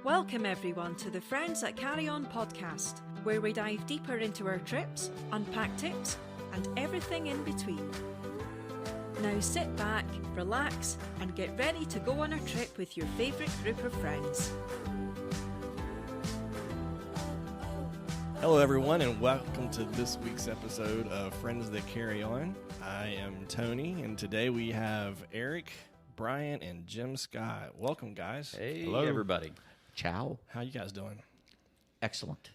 Welcome everyone to the Friends That Carry On podcast, where we dive deeper into our trips, unpack tips, and everything in between. Now sit back, relax, and get ready to go on a trip with your favourite group of friends. Hello everyone, and welcome to this week's episode of Friends That Carry On. I am Tony, and today we have Eric, Brian, and Jim Scott. Welcome, guys. Hey, Hello. everybody. Ciao. How you guys doing? Excellent.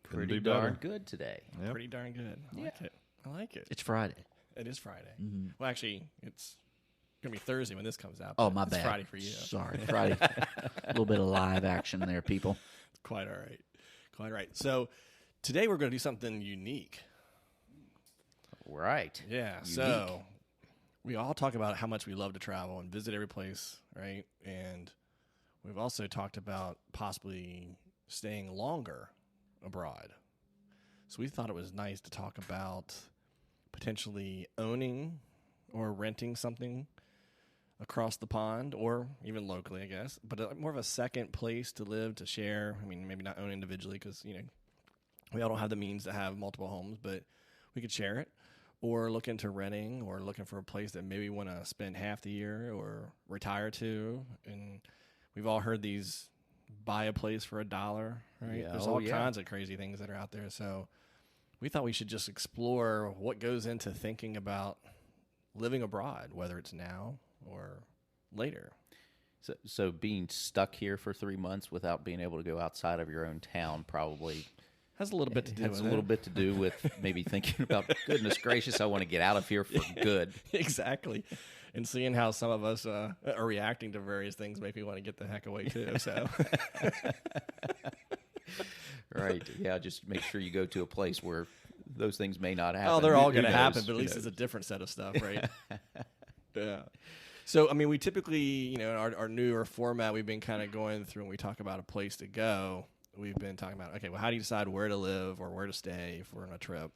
Pretty be darn better. good today. Yep. Pretty darn good. I like it. I like it. It's Friday. It is Friday. Well, actually, it's going to be Thursday when this comes out. Oh, but my it's bad. Friday for you. Sorry, Friday. A little bit of live action there, people. Quite all right. Quite all right. So today we're going to do something unique. Right. Yeah. Unique. So we all talk about how much we love to travel and visit every place, right? And we've also talked about possibly staying longer abroad. So we thought it was nice to talk about potentially owning or renting something across the pond or even locally, I guess, but more of a second place to live, to share. I mean, maybe not own individually because, we all don't have the means to have multiple homes, but we could share it. Or look into renting, or looking for a place that maybe want to spend half the year or retire to. And we've all heard these buy a place for $1, right? Yeah. There's all kinds of crazy things that are out there. So we thought we should just explore what goes into thinking about living abroad, whether it's now or later. So being stuck here for 3 months without being able to go outside of your own town probably Has a little bit to do has with a it. little bit to do with maybe thinking about, goodness gracious, I want to get out of here for good. Exactly. And seeing how some of us are reacting to various things make me want to get the heck away too. So Right. Yeah, just make sure you go to a place where those things may not happen. oh, they're all Who going to knows? happen, but at Who least knows? it's a different set of stuff, right? Yeah. So, I mean, we typically, in our newer format, we've been kind of going through when we talk about a place to go. We've been talking about, okay, well, how do you decide where to live or where to stay if we're on a trip?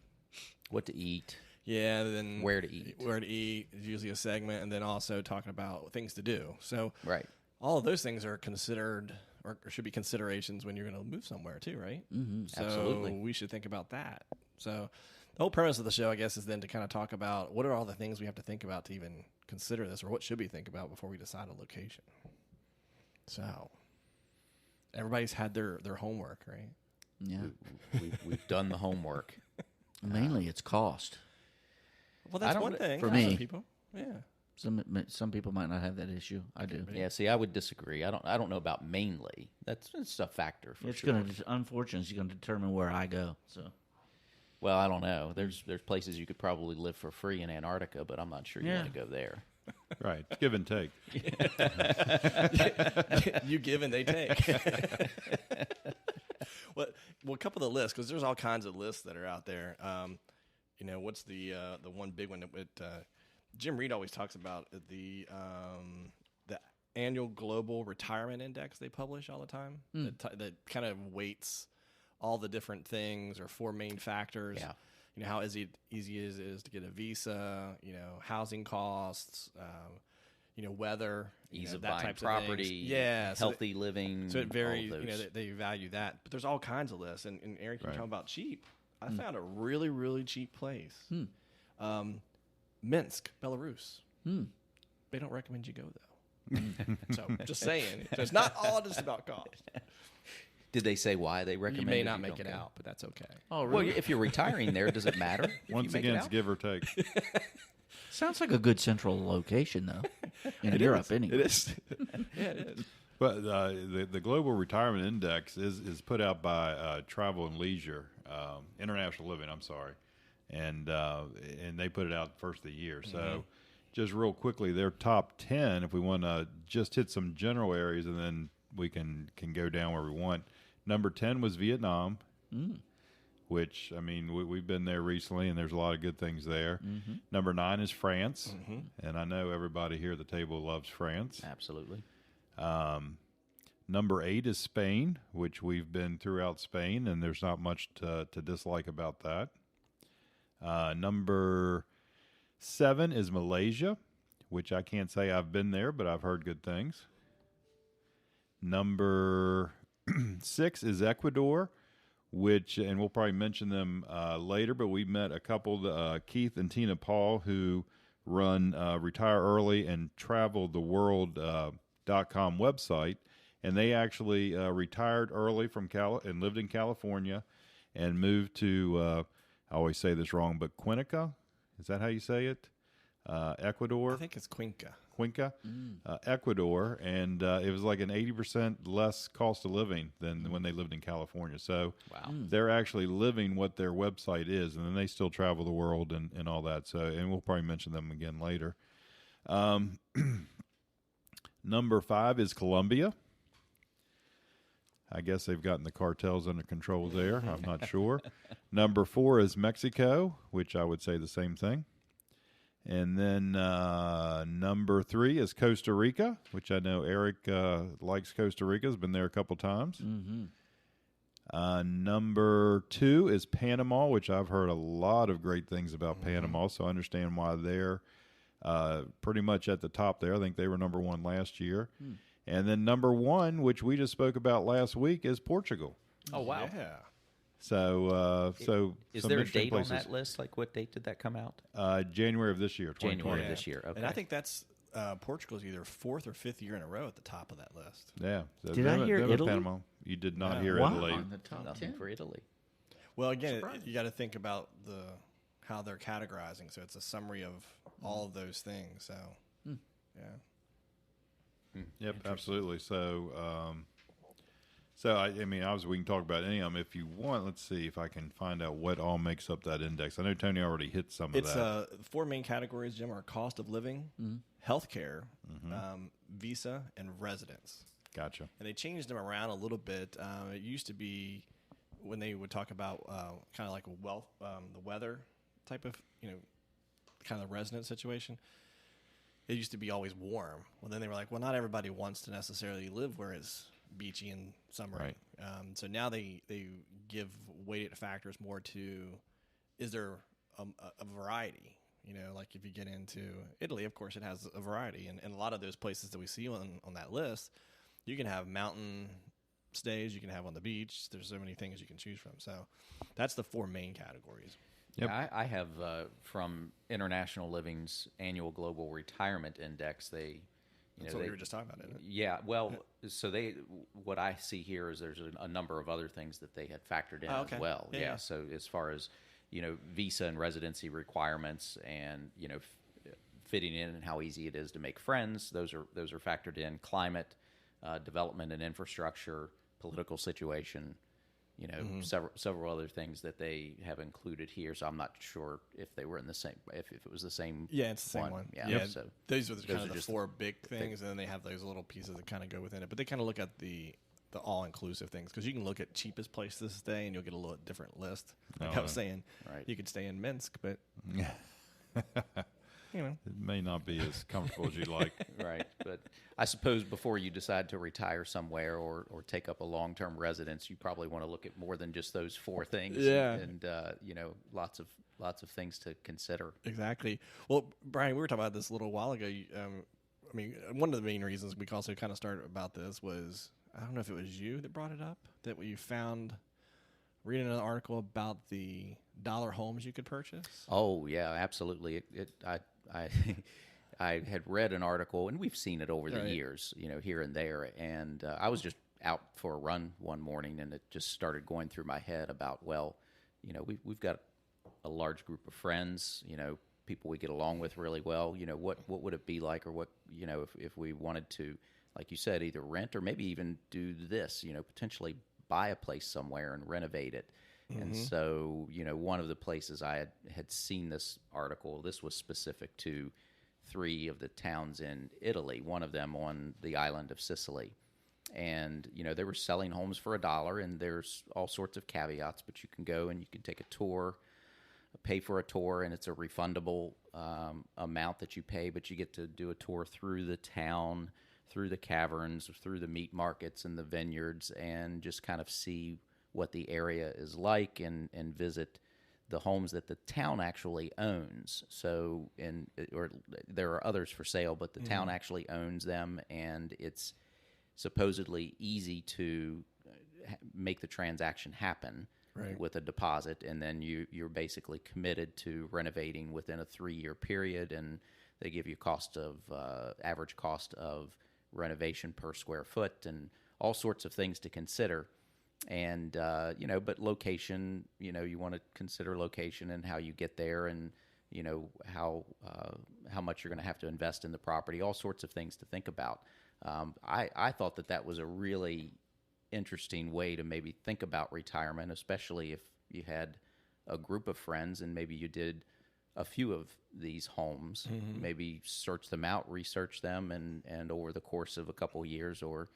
What to eat. Yeah, then Where to eat. Where to eat is usually a segment, and then also talking about things to do. So, Right. all of those things are considered or should be considerations when you're going to move somewhere too, right? Mm-hmm. So Absolutely. we should think about that. So the whole premise of the show, I guess, is then to kind of talk about what are all the things we have to think about to even consider this, or what should we think about before we decide a location. So everybody's had their homework, right? Yeah. We've done the homework. Mainly it's cost. Well, that's don't- one thing for for me. some people. Yeah. Some people might not have that issue. I do. Yeah, see, I would disagree. I don't know about mainly. That's a factor for It's sure. going to, unfortunately, it's going to determine where I go. So Well, I don't know. There's places you could probably live for free in Antarctica, but I'm not sure you Yeah. want to go there. Right. It's give and take. You give and they take. well, a couple of the lists, because there's all kinds of lists that are out there. What's the one big one that Jim Reed always talks about, the annual global retirement index they publish all the time that kind of weights all the different things or four main factors. Yeah. How easy it is to get a visa, housing costs, weather, Ease of that buying types of things. property, Yeah, so healthy living. so it varies, all of those. they value that. But there's all kinds of lists. And Eric, you're Right. talking about cheap. I found a really, really cheap place. Minsk, Belarus. They don't recommend you go, though. So just saying. So it's not all just about cost. Did they say why they recommend? You may not make it out, but that's okay. Oh, Well, if you're retiring there, does it matter? if you Once make it again, it's out? give or take. sounds like a good central location, though. In Europe, anyway. It is. Yeah, it is. But the Global Retirement Index is put out by Travel and Leisure, International Living, I'm sorry. And they put it out first of the year. So just real quickly, their top 10, if we want to just hit some general areas and then we can go down where we want. Number 10 was Vietnam, which, I mean, we've been there recently, and there's a lot of good things there. Number 9 is France, and I know everybody here at the table loves France. Absolutely. Number 8 is Spain, which we've been throughout Spain, and there's not much to dislike about that. Number 7 is Malaysia, which I can't say I've been there, but I've heard good things. Number 6 is Ecuador, which, and we'll probably mention them later, but we met a couple, Keith and Tina Paul, who run Retire Early and Travel the World.com website. And they actually retired early from and lived in California and moved to, I always say this wrong, but Cuenca? Is that how you say it? Ecuador? I think it's Cuenca. Cuenca, Ecuador, and it was like an 80% less cost of living than when they lived in California. So they're actually living what their website is, and then they still travel the world and all that. So, and we'll probably mention them again later. Number 5 is Colombia. I guess they've gotten the cartels under control there. I'm not sure. Number 4 is Mexico, which I would say the same thing. And then number 3 is Costa Rica, which I know Eric likes. Costa Rica, has been there a couple times. Number 2 is Panama, which I've heard a lot of great things about Panama, so I understand why they're pretty much at the top there. I think they were number 1 last year. And then number 1, which we just spoke about last week, is Portugal. Oh, wow. Yeah. So, Is some there a interesting date places. on that list? Like, what date did that come out? January of this year, 2020. January of this year. Okay. And I think that's Portugal's either 4th or 5th year in a row at the top of that list. Yeah. So Did I hear them and Italy? Panama. You did not hear Wow. Italy. On the top Nothing 10. for Italy. Well, again, Surprising. you got to think about how they're categorizing. So it's a summary of all of those things. So, yeah. Yep, absolutely. So, I mean, obviously we can talk about any of them if you want. Let's see if I can find out what all makes up that index. I know Tony already hit some of It's that. 4 main categories, Jim, are cost of living, healthcare, visa, and residence. Gotcha. And they changed them around a little bit. It used to be when they would talk about kind of like the weather type of, kind of resident situation. It used to be always warm. Well, then they were like, well, not everybody wants to necessarily live where it's beachy and summery. Right. So now they give weighted factors more to, is there a variety? Like if you get into Italy, of course, it has a variety. And a lot of those places that we see on that list, you can have mountain stays, you can have on the beach. There's so many things you can choose from. So that's the 4 main categories. Yep. Yeah, I have from International Living's annual global retirement index. That's what we were just talking about, isn't it? Yeah, well, so what I see here is there's a number of other things that they had factored in okay. as well. Yeah, Yeah, yeah. so as far as visa and residency requirements and fitting in and how easy it is to make friends, those are factored in. Climate, development and infrastructure, political situation. Several other things that they have included here. So I'm not sure if they were in the same, if it was the same. Yeah, it's the same one. Yeah. So those are kind of the just 4 big things, and then they have those little pieces that kind of go within it. But they kind of look at the all-inclusive things, because you can look at cheapest place to stay, and you'll get a little different list. Like I was saying, Right. you could stay in Minsk, but It may not be as comfortable as you'd like. right. But I suppose before you decide to retire somewhere or take up a long-term residence, you probably want to look at more than just those 4 things. Yeah. And lots of things to consider. Exactly. Well, Brian, we were talking about this a little while ago. One of the main reasons we also kind of started about this was, I don't know if it was you that brought it up, that you found reading an article about the dollar homes you could purchase. Oh yeah, absolutely. I had read an article, and we've seen it over the years, here and there. And I was just out for a run one morning, and it just started going through my head about, we've got a large group of friends, people we get along with really well. What would it be like, or what, if we wanted to, like you said, either rent or maybe even do this, potentially buy a place somewhere and renovate it. And so, one of the places I had seen this article, this was specific to 3 of the towns in Italy, one of them on the island of Sicily. And, they were selling homes for $1, and there's all sorts of caveats, but you can go and you can take a tour, pay for a tour, and it's a refundable amount that you pay, but you get to do a tour through the town, through the caverns, through the meat markets and the vineyards, and just kind of see what the area is like and visit the homes that the town actually owns. So, or there are others for sale, but the town actually owns them, and it's supposedly easy to make the transaction happen Right. with a deposit, and then you're basically committed to renovating within a 3-year period, and they give you average cost of renovation per square foot and all sorts of things to consider. And but location, you want to consider location and how you get there, and how much you're going to have to invest in the property, all sorts of things to think about. I thought that was a really interesting way to maybe think about retirement, especially if you had a group of friends and maybe you did a few of these homes, maybe search them out, research them, and over the course of a couple years or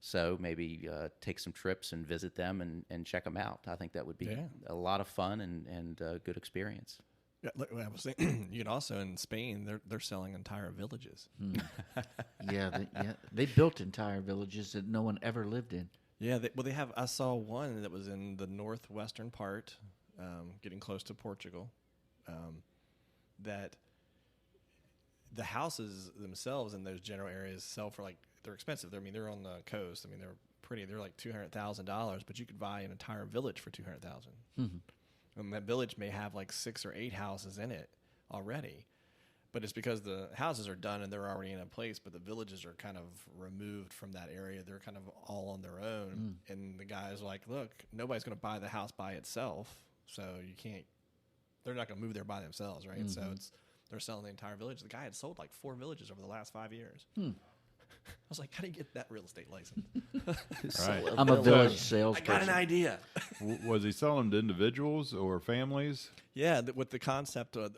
so, maybe take some trips and visit them and check them out. I think that would be a lot of fun and a good experience. Yeah, I was thinking, you can also in Spain, they're selling entire villages. They built entire villages that no one ever lived in. Yeah, they have. I saw one that was in the northwestern part, getting close to Portugal. That the houses themselves in those general areas sell for they're expensive. They're on the coast. They're pretty. They're like $200,000, but you could buy an entire village for $200,000. And that village may have 6 or 8 houses in it already. But it's because the houses are done and they're already in a place, but the villages are kind of removed from that area. They're kind of all on their own. And the guy's like, look, nobody's going to buy the house by itself. So you can't, they're not going to move there by themselves, right? So they're selling the entire village. The guy had sold 4 villages over the last 5 years. I was like, how do you get that real estate license? Right. I'm a village I salesperson. got an idea. Was he selling to individuals or families? Yeah, with the concept of,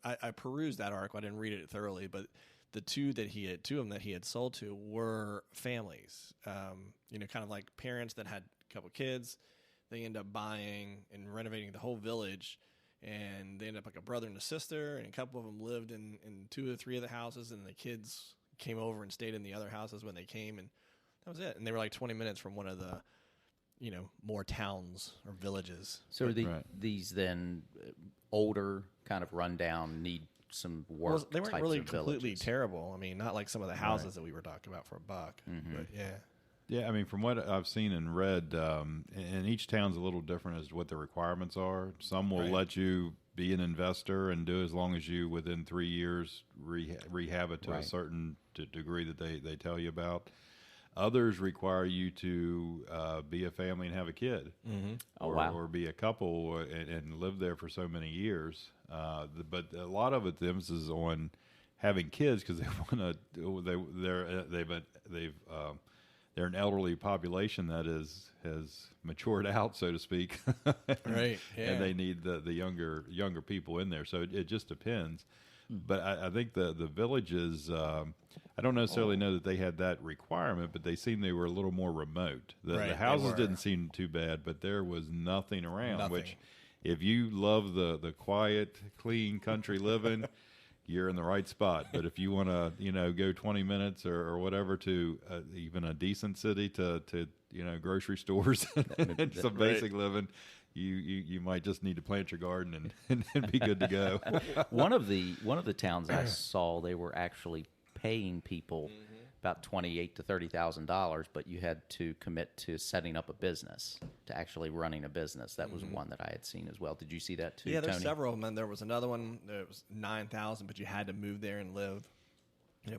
I perused that article. I didn't read it thoroughly, but the two of them that he had sold to were families. Kind of like parents that had a couple kids. They end up buying and renovating the whole village, and they end up like a brother and a sister, and a couple of them lived in 2 or 3 of the houses, and the kids came over and stayed in the other houses when they came, and that was it. And they were 20 minutes from one of the more towns or villages. So are these then older, kind of rundown, need some work? Well, they weren't types really of completely villages? terrible. I mean, not like some of the houses that we were talking about for $1. But yeah. Yeah, I mean, from what I've seen and read, and each town's a little different as to what the requirements are. Some will let you be an investor and do as long as you, within 3 years, rehab it to a certain degree that they tell you about. Others require you to be a family and have a kid, or be a couple and live there for so many years. But a lot of it, the emphasis is on having kids because they want to. They're an elderly population that has matured out, so to speak. Right. Yeah. And they need the younger people in there. So it just depends. But I think the villages, I don't necessarily know that they had that requirement, but they seemed they were a little more remote. The houses didn't seem too bad, but there was nothing around, which if you love the quiet, clean country living, you're in the right spot. But if you want to, go 20 minutes or whatever to even a decent city to grocery stores and some basic living, you might just need to plant your garden and be good to go. One of the towns I saw, they were actually paying people about $28,000 to $30,000, but you had to commit to setting up a business, to actually running a business. That was one that I had seen as well. Did you see that too? Yeah, there's Tony? several of them. And there was another one that was $9,000, but you had to move there and live,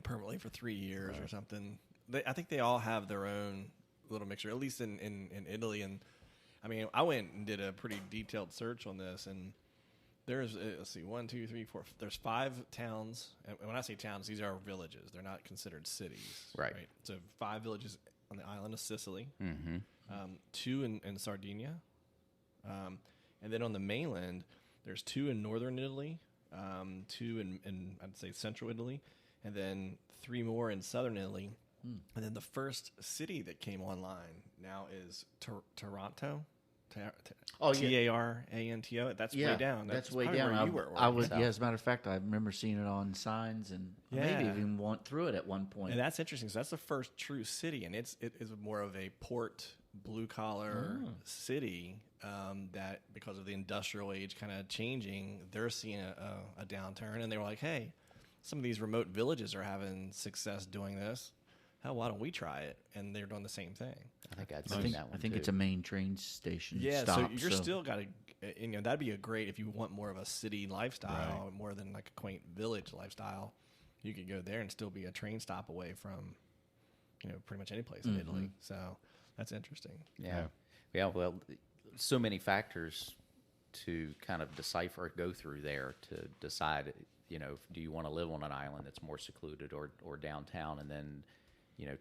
permanently for 3 years or something. I think they all have their own little mixture, at least in Italy. And I mean, I went and did a pretty detailed search on this, and there's, let's see, 1, 2, 3, 4. There's 5 towns. And when I say towns, these are villages. They're not considered cities. Right. So 5 villages on the island of Sicily, 2 in Sardinia. And then on the mainland, there's 2 in northern Italy, 2 in I'd say central Italy, and then 3 more in southern Italy. And then the first city that came online now is Taranto. Taranto. That's way down. That's way probably down. where you were. I was, as a matter of fact, I remember seeing it on signs and maybe even went through it at one point. And that's interesting. So that's the first true city, and it is more of a port, blue collar city. That because of the industrial age kind of changing, they're seeing a downturn, and they were like, "Hey, some of these remote villages are having success doing this. hell, why don't we try it? And they're doing the same thing. I think I'd I seen think, that one I think too. it's a main train station. Yeah, stop, so you're still got to, that'd be a great if you want more of a city lifestyle, more than like a quaint village lifestyle. You could go there and still be a train stop away from, pretty much any place in Italy. So that's interesting. Yeah. Well, so many factors to kind of decipher, go through there to decide, do you want to live on an island that's more secluded or downtown, and then,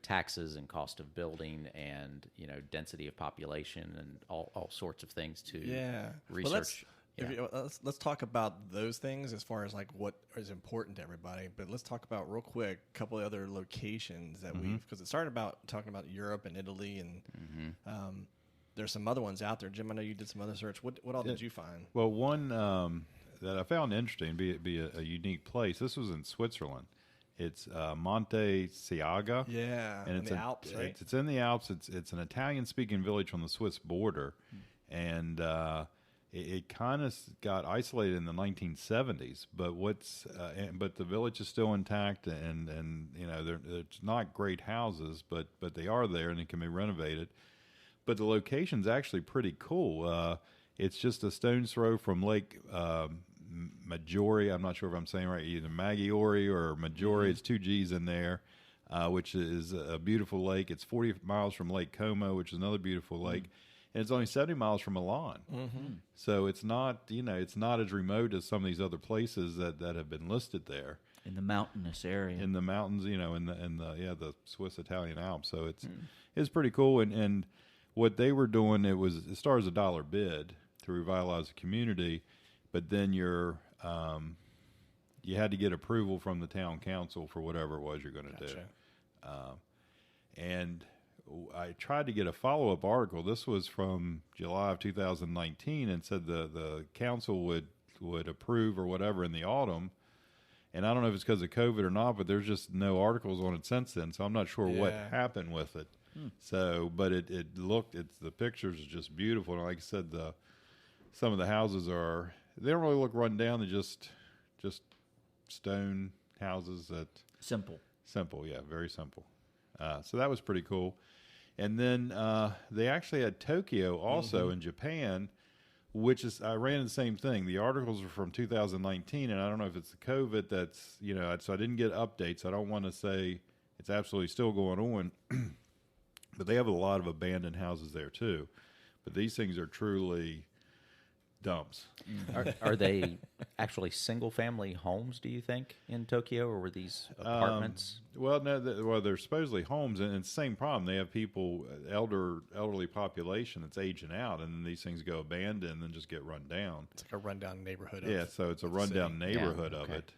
taxes and cost of building and, density of population and all sorts of things to research. Let's talk about those things as far as like what is important to everybody. But let's talk about real quick a couple of other locations that because it started about talking about Europe and Italy and there's some other ones out there. Jim, I know you did some other search. What all did you find? Well, one that I found interesting, be a unique place. This was in Switzerland. It's Monte Siaga. Yeah, and in the Alps, right? It's in the Alps. It's an Italian-speaking village on the Swiss border, and it kind of got isolated in the 1970s. But but the village is still intact, and it's not great houses, but they are there and it can be renovated. But the location's actually pretty cool. It's just a stone's throw from Lake Maggiore. I'm not sure if I'm saying right, either Maggiore or Maggiore. It's 2 G's in there, which is a beautiful lake. It's 40 miles from Lake Como, which is another beautiful lake. And it's only 70 miles from Milan. So it's not, it's not as remote as some of these other places that have been listed there. in the mountainous area. In the mountains, in the Swiss Italian Alps. So it's pretty cool. And what they were doing, it started as $1 bid to revitalize the community, but then you had to get approval from the town council for whatever it was you're going to do. And I tried to get a follow-up article. This was from July of 2019, and said the council would approve or whatever in the autumn. And I don't know if it's because of COVID or not, but there's just no articles on it since then. So I'm not sure what happened with it. So, but the pictures are just beautiful. And like I said, some of the houses they don't really look run down. They're just stone houses Simple. Simple, yeah, very simple. So that was pretty cool. And then they actually had Tokyo also in Japan, which I ran the same thing. The articles are from 2019, and I don't know if it's the COVID that's, so I didn't get updates. I don't want to say it's absolutely still going on, but they have a lot of abandoned houses there too. But these things are truly dumps. Are they actually single-family homes, do you think, in Tokyo, or were these apartments? Well, no. They're supposedly homes, and it's the same problem. They have people, elderly population that's aging out, and then these things go abandoned and then just get run down. It's like a rundown neighborhood. So it's a rundown neighborhood of okay. it.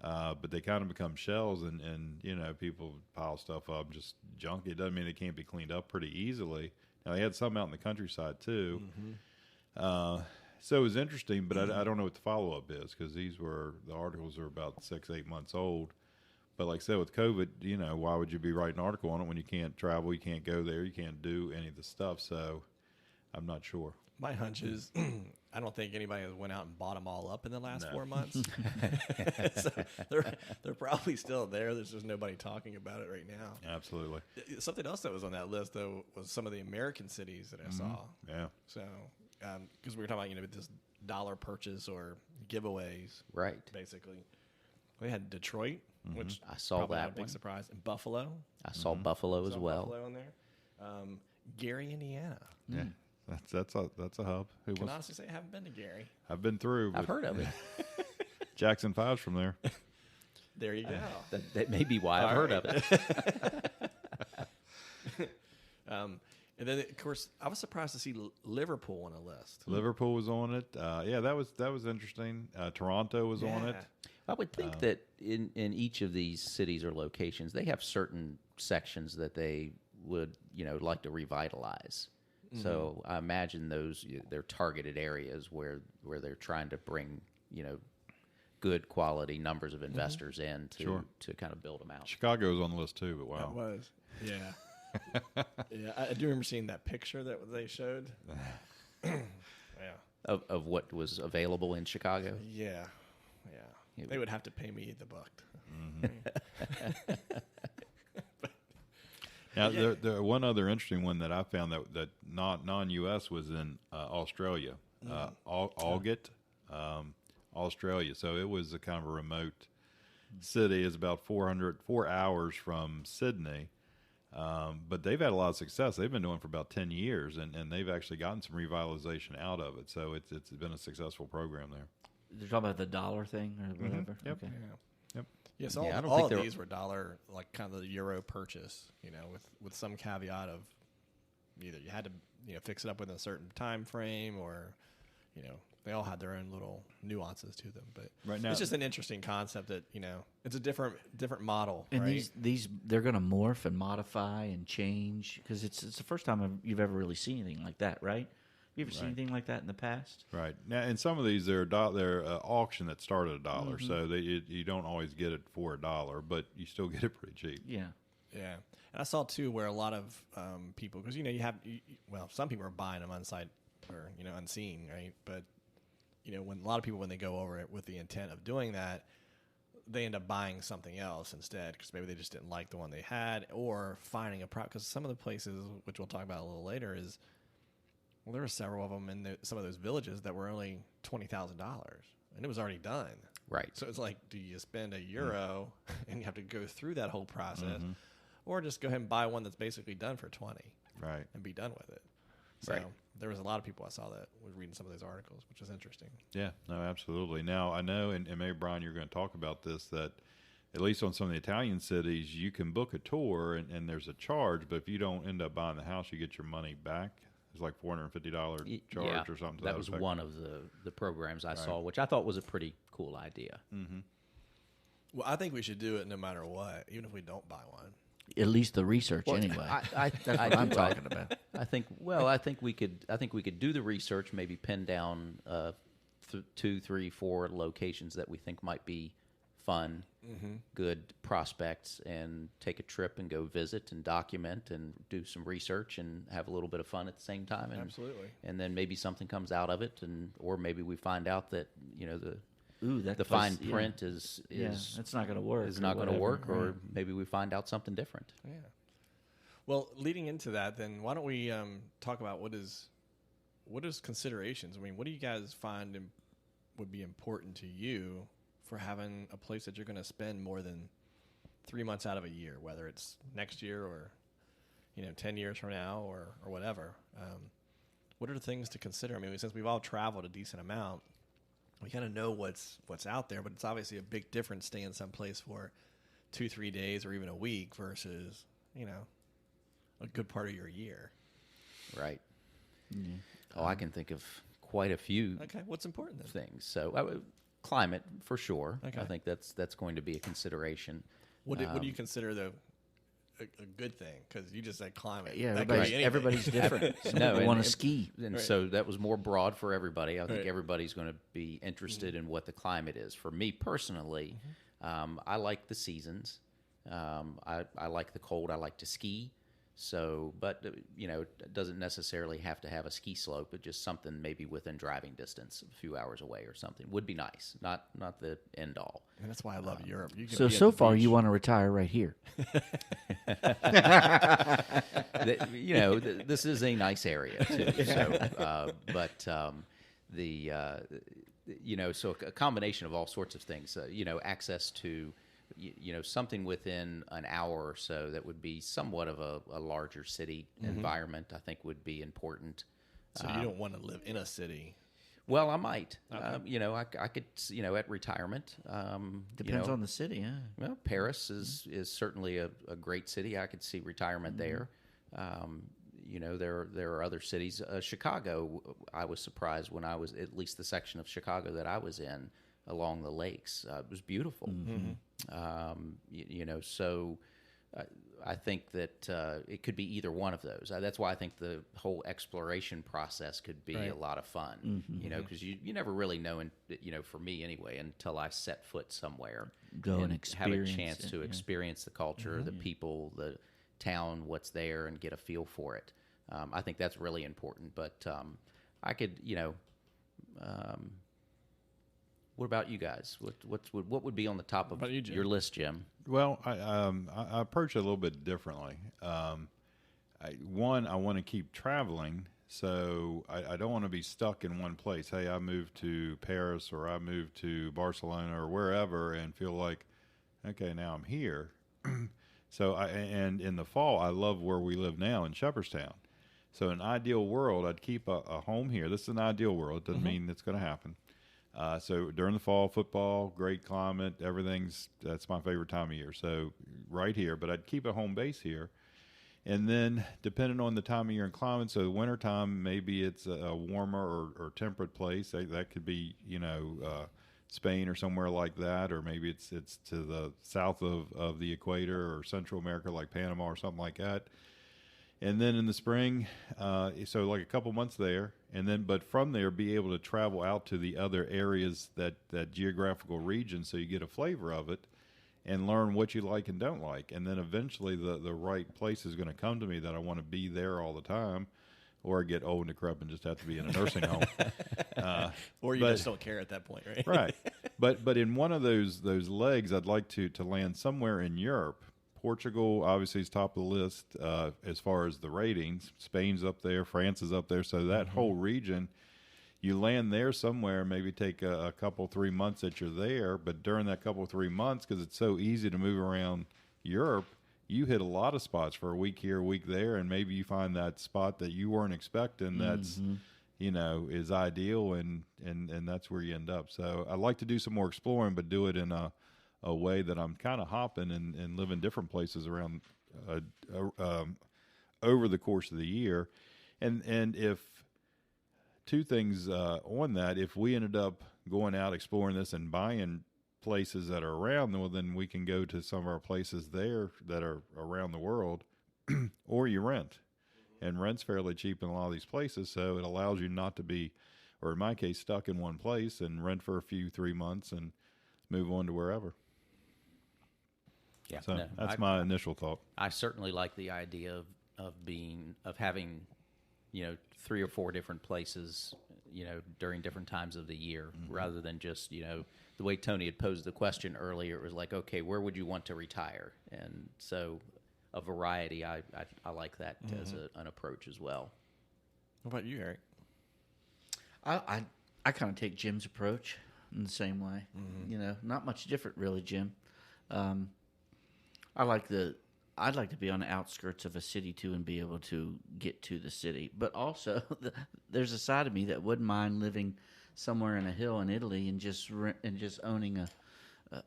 But they kind of become shells, and people pile stuff up, just junk. It doesn't mean they can't be cleaned up pretty easily. Now, they had some out in the countryside, too. So it was interesting, but I don't know what the follow-up is, because the articles are about 6-8 months old. But like I said, with COVID, why would you be writing an article on it when you can't travel, you can't go there, you can't do any of the stuff? So I'm not sure. My hunch is I don't think anybody has went out and bought them all up in the last 4 months. So they're probably still there. There's just nobody talking about it right now. Absolutely. Something else that was on that list, though, was some of the American cities that I saw. Yeah. So, because we were talking about, this dollar purchase or giveaways. Right. Basically. We had Detroit, which I saw probably that not a big one. surprise. And Buffalo. I saw Buffalo as well. Buffalo in there. Gary, Indiana. Yeah. That's a hub. I can honestly say I haven't been to Gary. I've been through. I've heard of it. Jackson 5's from there. There you go. That may be why I've heard of it. And then, of course, I was surprised to see Liverpool on a list. Liverpool was on it. That was interesting. Toronto was on it. I would think that in each of these cities or locations, they have certain sections that they would, like to revitalize. So I imagine they're targeted areas where they're trying to bring, good quality numbers of investors in to kind of build them out. Chicago was on the list too, but wow. That was. Yeah. I do remember seeing that picture that they showed. Yeah. Of what was available in Chicago? Yeah. They would have to pay me the buck. Now, there one other interesting one that I found that not non-U.S. was in Australia, Algett, Australia. So it was a kind of a remote city. It's about 4 hours from Sydney. But they've had a lot of success. They've been doing it for about 10 years, and they've actually gotten some revitalization out of it. So it's been a successful program there. They're talking about the dollar thing or whatever. Yep. Okay. Yep. Yes, Yeah, I don't all think of they're- these were dollar, like kind of the euro purchase, with some caveat of either you had to, fix it up within a certain time frame or, they all had their own little nuances to them. But Right now- it's just an interesting concept that, it's a different model, And right? these they're going to morph and modify and change because it's the first time you've ever really seen anything like that, right? You ever seen anything like that in the past? Right now, and some of these they're auction that start at $1, so you don't always get it for $1, but you still get it pretty cheap. Yeah. Yeah, and I saw too where a lot of people, because some people are buying them unsight or unseen, right? But when a lot of people when they go over it with the intent of doing that, they end up buying something else instead because maybe they just didn't like the one they had, or finding a product. Because some of the places, which we'll talk about a little later, there were several of them in some of those villages that were only $20,000, and it was already done. Right. So it's like, do you spend €1 and you have to go through that whole process, or just go ahead and buy one that's basically done for 20, Right. and be done with it? So Right. there was a lot of people I saw that was reading some of those articles, which is interesting. Yeah, no, absolutely. Now, I know, and maybe, Brian, you're going to talk about this, that at least on some of the Italian cities, you can book a tour and there's a charge, but if you don't end up buying the house, you get your money back. It's like $450 charge or something. To that was effect. one of the programs I saw, which I thought was a pretty cool idea. Well, I think we should do it no matter what, even if we don't buy one. At least the research, anyway. That's what I'm talking about. I think we could do the research, maybe pin down 2, 3, 4 locations that we think might be fun, good prospects, and take a trip and go visit and document and do some research and have a little bit of fun at the same time. And, Absolutely. And then maybe something comes out of it, or maybe we find out that the Place, fine print is it's not going to work. is or not going to whatever, work, or right. maybe we find out something different. Yeah. Well, leading into that, then why don't we talk about what is considerations? I mean, what do you guys find would be important to you for having a place that you're going to spend more than 3 months out of a year, whether it's next year or 10 years from now or whatever? What are the things to consider? I mean, since we've all traveled a decent amount, we kind of know what's out there, but it's obviously a big difference staying someplace for 2-3 days or even a week versus a good part of your year. Right. Oh, I can think of quite a few Okay, what's important then? things. So, climate for sure. Okay. I think that's going to be a consideration. What do you consider a good thing? Because you just said climate. Yeah, That could be anything. everybody's different. Some No, people and- want and- to ski. And Right. so that was more broad for everybody. I think Right. everybody's going to be interested in what the climate is. For me personally, I like the seasons. I like the cold. I like to ski. So, but it doesn't necessarily have to have a ski slope, but just something maybe within driving distance, a few hours away or something would be nice. Not the end all. And that's why I love Europe. You can So be at so the far, beach. you want to retire right here. This is a nice area too. So, so a combination of all sorts of things. Access to something within an hour or so that would be somewhat of a larger city environment, I think would be important. So you don't want to live in a city. Well, I might. I could. At retirement. Depends on the city, yeah. Well, Paris is certainly a great city. I could see retirement there. There are other cities. Chicago, I was surprised when I was, at least the section of Chicago that I was in along the lakes. It was beautiful. So I think that it could be either one of those. That's why I think the whole exploration process could be a lot of fun, because you never really know, for me anyway, until I set foot somewhere. Go and have a experience chance it, to yeah. experience the culture, the people, the town, what's there, and get a feel for it. I think that's really important. But I could, What about you guys? What would be on the top of What about you, Jim? your list, Jim? Well, I approach it a little bit differently. I want to keep traveling, so I don't want to be stuck in one place. Hey, I moved to Paris or I moved to Barcelona or wherever and feel like, okay, now I'm here. And in the fall, I love where we live now in Shepherdstown. So in an ideal world, I'd keep a home here. This is an ideal world. It doesn't mean it's going to happen. So during the fall, football, great climate, that's my favorite time of year. So right here, but I'd keep a home base here. And then depending on the time of year and climate, so the wintertime, maybe it's a warmer or temperate place. That could be, Spain or somewhere like that, or maybe it's to the south of the equator or Central America like Panama or something like that. And then in the spring, so like a couple months there, but from there be able to travel out to the other areas, that geographical region, so you get a flavor of it and learn what you like and don't like. And then eventually the right place is going to come to me that I want to be there all the time, or I get old and decrepit and just have to be in a nursing home. Or you just don't care at that point, right? Right. But in one of those legs, I'd like to land somewhere in Europe. Portugal obviously is top of the list as far as the ratings. Spain's up there, France is up there. So that whole region, you land there somewhere, maybe take a couple, 3 months that you're there. But during that couple, 3 months, because it's so easy to move around Europe, you hit a lot of spots for a week here, a week there, and maybe you find that spot that you weren't expecting that's, is ideal, and that's where you end up. So I like to do some more exploring, but do it in a way that I'm kind of hopping and live in different places around over the course of the year. And if two things on that, if we ended up going out exploring this and buying places that are around, well, then we can go to some of our places there that are around the world, or you rent. And rent's fairly cheap in a lot of these places, so it allows you not to be, or in my case, stuck in one place and rent for 3 months and move on to wherever. Yeah, so that's my initial thought. I certainly like the idea of having, 3 or 4 different places, during different times of the year, rather than just, the way Tony had posed the question earlier. It was like, okay, where would you want to retire? And so a variety, I like that as an approach as well. What about you, Eric? I kind of take Jim's approach in the same way. Not much different really, Jim. I'd like to be on the outskirts of a city too and be able to get to the city. But also, there's a side of me that wouldn't mind living somewhere in a hill in Italy and just owning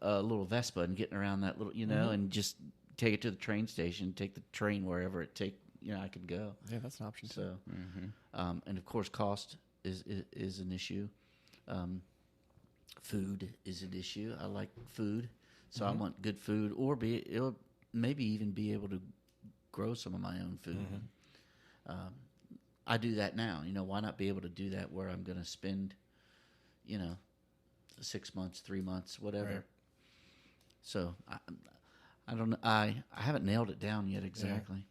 a little Vespa and getting around that little, and just take it to the train station, take the train wherever I could go. Yeah, that's an option too. So, and of course, cost is an issue. Food is an issue. I like food. So I want good food, or maybe even be able to grow some of my own food. I do that now. Why not be able to do that where I'm going to spend, 6 months, 3 months, whatever. Right. So I don't know. I haven't nailed it down yet exactly. Yeah.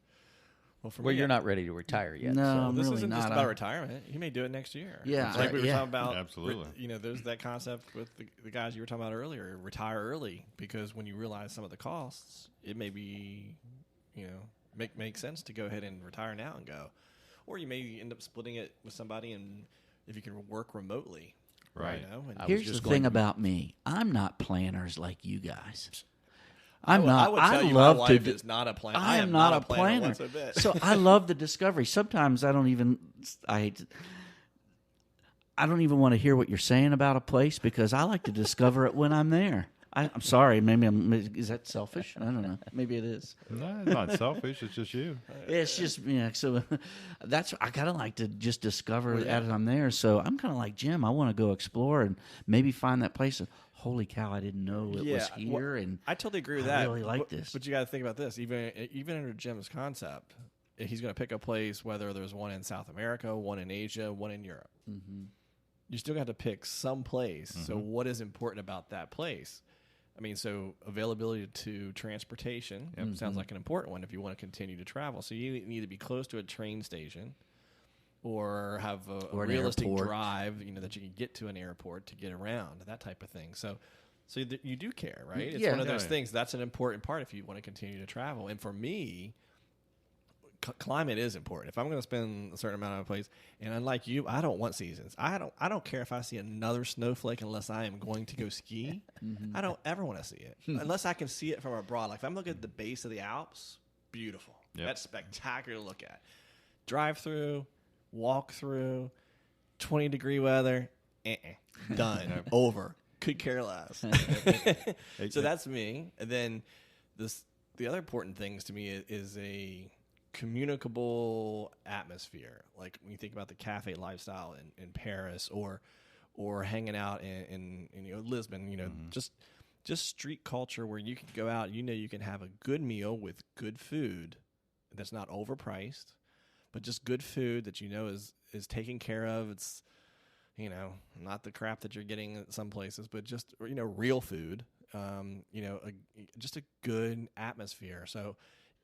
Well, Well, you're not ready to retire yet. No, so. I'm this really isn't not. just about retirement. You may do it next year. Yeah, It's like we were talking about. Absolutely. There's that concept with the guys you were talking about earlier. Retire early, because when you realize some of the costs, it may be, make sense to go ahead and retire now and go, or you may end up splitting it with somebody, and if you can work remotely, right? And Here's the thing about me: I'm not planners like you guys. I'm not. I would tell you love my wife to. is not a planner. I am not a planner. So I love the discovery. Sometimes I don't even. I don't even want to hear what you're saying about a place, because I like to discover it when I'm there. I'm sorry. Maybe is that selfish? I don't know. Maybe it is. No, it's not selfish. It's just you. It's just So that's I kind of like to just discover as I'm there. So I'm kind of like Jim. I want to go explore and maybe find that place. Holy cow! I didn't know it was here, and I totally agree with I that. really like this. But you got to think about this. Even under Jim's concept, he's going to pick a place, whether there's one in South America, one in Asia, one in Europe. You still got to pick some place. So what is important about that place? I mean, so availability to transportation sounds like an important one if you want to continue to travel. So you need to be close to a train station, or have a Or an realistic airport. drive, that you can get to an airport to get around, that type of thing. So you do care, right? It's Yeah. one of those Yeah. things. That's an important part if you want to continue to travel. And for me, climate is important. If I'm going to spend a certain amount of a place, and unlike you, I don't want seasons. I don't care if I see another snowflake unless I am going to go ski. I don't ever want to see it unless I can see it from abroad. Like if I'm looking at the base of the Alps, beautiful. Yep. That's spectacular to look at. Drive through, walk through, 20-degree weather, done, over. Could care less. So that's me. And then the other important things to me is a communicable atmosphere. Like when you think about the cafe lifestyle in Paris or hanging out in Lisbon, just street culture where you can go out, you can have a good meal with good food that's not overpriced, but just good food that is taken care of. It's not the crap that you're getting at some places, but just real food. Just a good atmosphere. So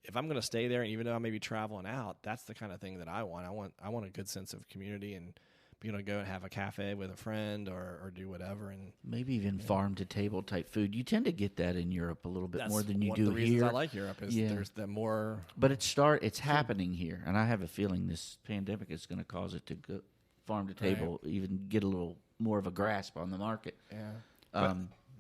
if I'm going to stay there, and even though I may be traveling out, that's the kind of thing that I want. I want a good sense of community and be able to go and have a cafe with a friend or do whatever. And Maybe even farm to table type food. You tend to get that in Europe a little bit more than you one do of the reasons here. I like Europe is there's the more. But it's happening here, and I have a feeling this pandemic is going to cause it to go farm to table, even get a little more of a grasp on the market. Yeah.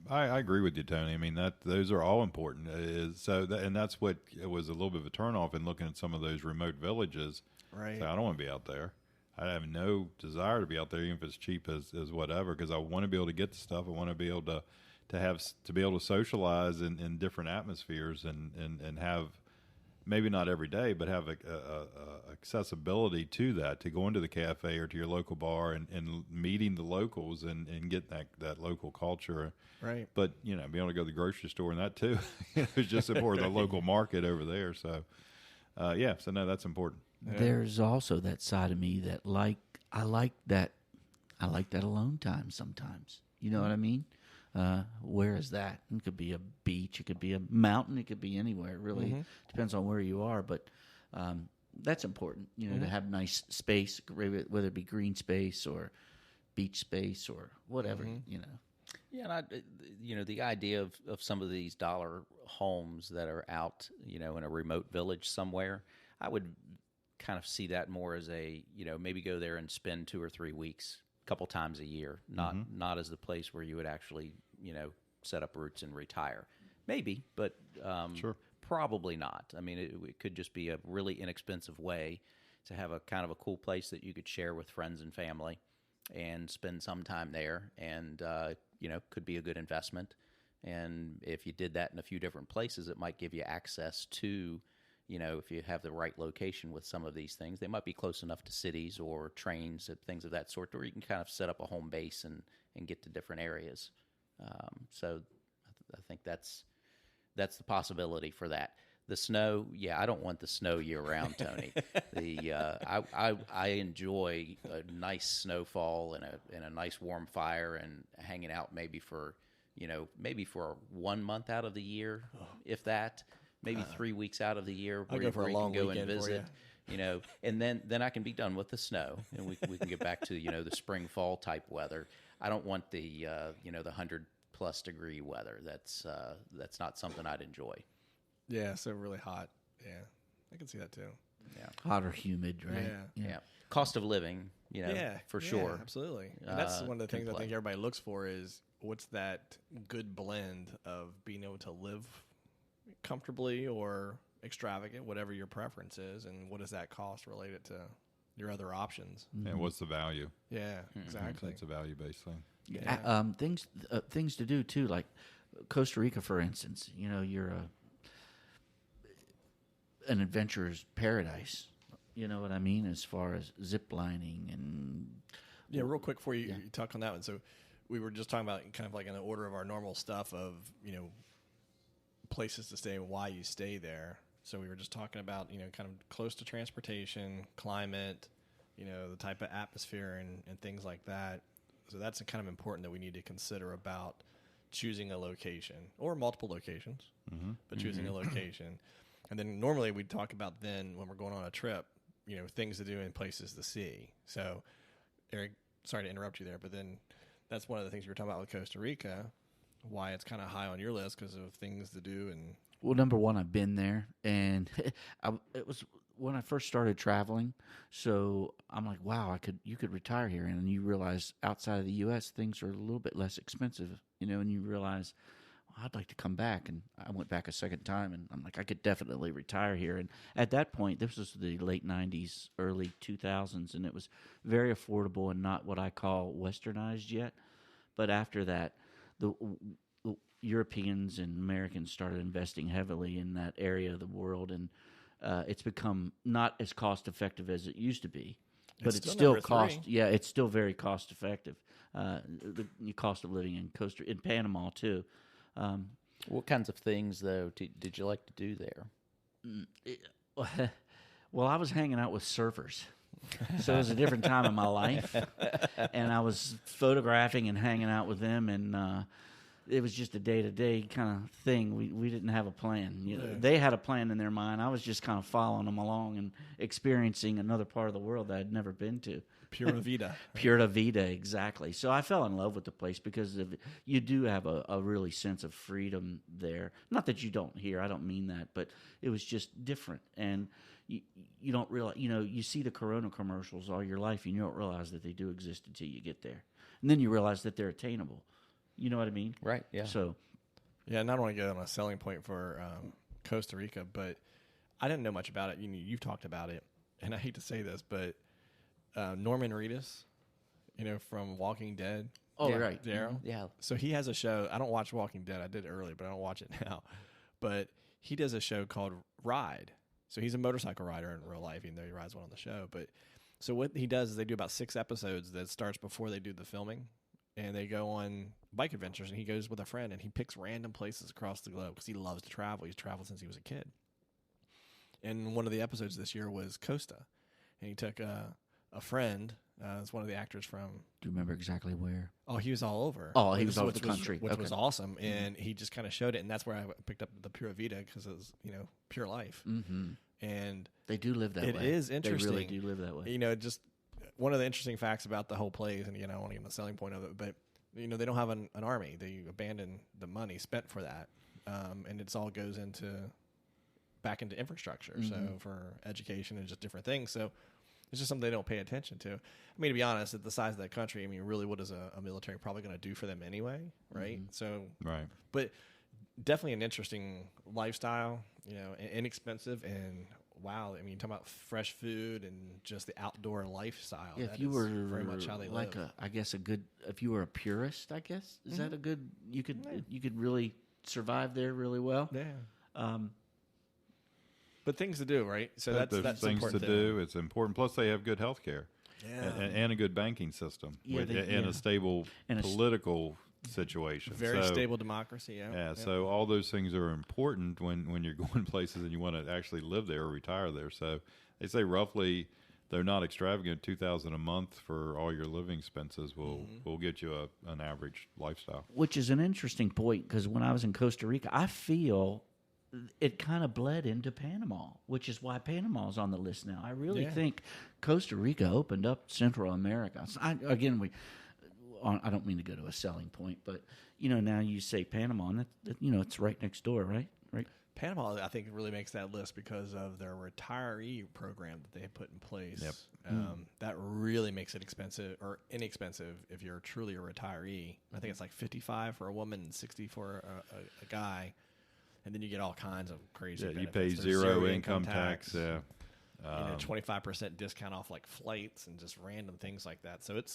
I agree with you, Tony. I mean those are all important. And that's what it was a little bit of a turnoff in looking at some of those remote villages. Right. So I don't want to be out there. I have no desire to be out there, even if it's cheap as whatever, because I want to be able to get the stuff. I want to be able to be able to socialize in different atmospheres and have maybe not every day, but have a accessibility to that, to go into the cafe or to your local bar and meeting the locals and getting that local culture. Right. But, be able to go to the grocery store and that too. It's just important, the local market over there. So, so no, that's important. Yeah. There's also that side of me that I like that alone time sometimes. You know what I mean? Where is that? It could be a beach, it could be a mountain, it could be anywhere. It really depends on where you are, but that's important. To have nice space, whether it be green space or beach space or whatever. Yeah, and the idea of some of these dollar homes that are out, in a remote village somewhere, I would kind of see that more as maybe go there and spend 2 or 3 weeks, a couple times a year, not as the place where you would actually, set up roots and retire. Maybe, but Sure. Probably not. I mean, it could just be a really inexpensive way to have a kind of a cool place that you could share with friends and family and spend some time there, and could be a good investment. And if you did that in a few different places, it might give you access to, if you have the right location with some of these things, they might be close enough to cities or trains and things of that sort, where you can kind of set up a home base and get to different areas. So I think that's the possibility for that. The snow, I don't want the snow year round, Tony. I enjoy a nice snowfall and a nice warm fire and hanging out maybe for 1 month out of the year, if that. Maybe 3 weeks out of the year I'll where, go for a you long can go and weekend for visit. And then I can be done with the snow, and we can get back to the spring fall type weather. I don't want the 100+ degree weather. That's not something I'd enjoy. Yeah. So really hot. Yeah. I can see that too. Yeah. Hot or humid, right? Yeah. Cost of living, for sure. Absolutely. And that's one of the can things I play. think everybody looks for is what's that good blend of being able to live comfortably or extravagant, whatever your preference is, and what does that cost related to your other options? And what's the value? Yeah, exactly. It's a value-based thing. Yeah. Things to do too, like Costa Rica, for instance. You're an adventurer's paradise. You know what I mean, as far as zip lining and real quick before you talk on that one. So we were just talking about kind of like in the order of our normal stuff of places to stay and why you stay there. So we were just talking about kind of close to transportation, climate, the type of atmosphere and things like that. So that's kind of important that we need to consider about choosing a location or multiple locations, but choosing a location. And then normally we talk about then when we're going on a trip, things to do and places to see. So, Eric, sorry to interrupt you there, but then that's one of the things you were talking about with Costa Rica, why it's kind of high on your list because of things to do. And Well, number one, I've been there, and it was when I first started traveling. So I'm like, wow, you could retire here, and you realize outside of the U.S. things are a little bit less expensive, and you realize, well, I'd like to come back, and I went back a second time, and I'm like, I could definitely retire here. And at that point, this was the late '90s, early 2000s, and it was very affordable and not what I call westernized yet. But after that, the Europeans and Americans started investing heavily in that area of the world, and it's become not as cost effective as it used to be, but it's still cost. Yeah, it's still very cost effective. The cost of living in Panama too. What kinds of things though did you like to do there? Well, I was hanging out with surfers. So it was a different time in my life, and I was photographing and hanging out with them, and it was just a day-to-day kind of thing. We didn't have a plan. They had a plan in their mind. I was just kind of following them along and experiencing another part of the world that I'd never been to. Pura vida. Pura vida, exactly. So I fell in love with the place because you do have a really sense of freedom there. Not that you don't here. I don't mean that, but it was just different. And you don't realize, you see the Corona commercials all your life, and you don't realize that they do exist until you get there. And then you realize that they're attainable. You know what I mean? Right, yeah. So, yeah, and I don't want to get on a selling point for Costa Rica, but I didn't know much about it. You've talked about it, and I hate to say this, but Norman Reedus, from Walking Dead. Oh, yeah. right. Daryl. Yeah. So he has a show. I don't watch Walking Dead. I did early, but I don't watch it now. But he does a show called Ride. So he's a motorcycle rider in real life, even though he rides one on the show. But so what he does is they do about 6 episodes that starts before they do the filming. And they go on bike adventures, and he goes with a friend, and he picks random places across the globe because he loves to travel. He's traveled since he was a kid. And one of the episodes this year was Costa. And he took a friend. It's one of the actors from... Do you remember exactly where? Oh, he was all over. Oh, he was all over the country. Which Okay. was awesome. And he just kind of showed it. And that's where I picked up the Pura Vida because it was, pure life. Mm-hmm. And They do live that way. it is interesting. They really do live that way. Just one of the interesting facts about the whole place, and I don't want to get into the selling point of it, but they don't have an army. They abandon the money spent for that, and it's all goes back into infrastructure. Mm-hmm. So for education and just different things. So it's just something they don't pay attention to. I mean, to be honest, at the size of that country, really, what is a military probably going to do for them anyway, right? Mm-hmm. So Right. but definitely an interesting lifestyle, inexpensive, and wow, you talk about fresh food and just the outdoor lifestyle. Yeah, That if you is were very much how they like live. if you were a purist, I guess, is that a good, you could really survive there really well. Yeah. But things to do, right? So There's that's things to important do. It's important. Plus, they have good health care Yeah. and a good banking system Yeah, and a stable And a political situation. Very So, stable democracy. Yeah. Yeah, so all those things are important when you're going places and you want to actually live there or retire there. So they say roughly, they're not extravagant, $2,000 a month for all your living expenses will get you an average lifestyle. Which is an interesting point because when I was in Costa Rica, I feel it kind of bled into Panama, which is why Panama's on the list now. I really think Costa Rica opened up Central America. So I don't mean to go to a selling point, but now you say Panama, and that, it's right next door, right? Right. Panama, I think, really makes that list because of their retiree program that they put in place. Yep. That really makes it expensive or inexpensive if you're truly a retiree. I think it's like 55 for a woman and 60 for a guy. And then you get all kinds of crazy Yeah, you benefits. pay There's zero income tax. Yeah. 25% discount off like flights and just random things like that. So it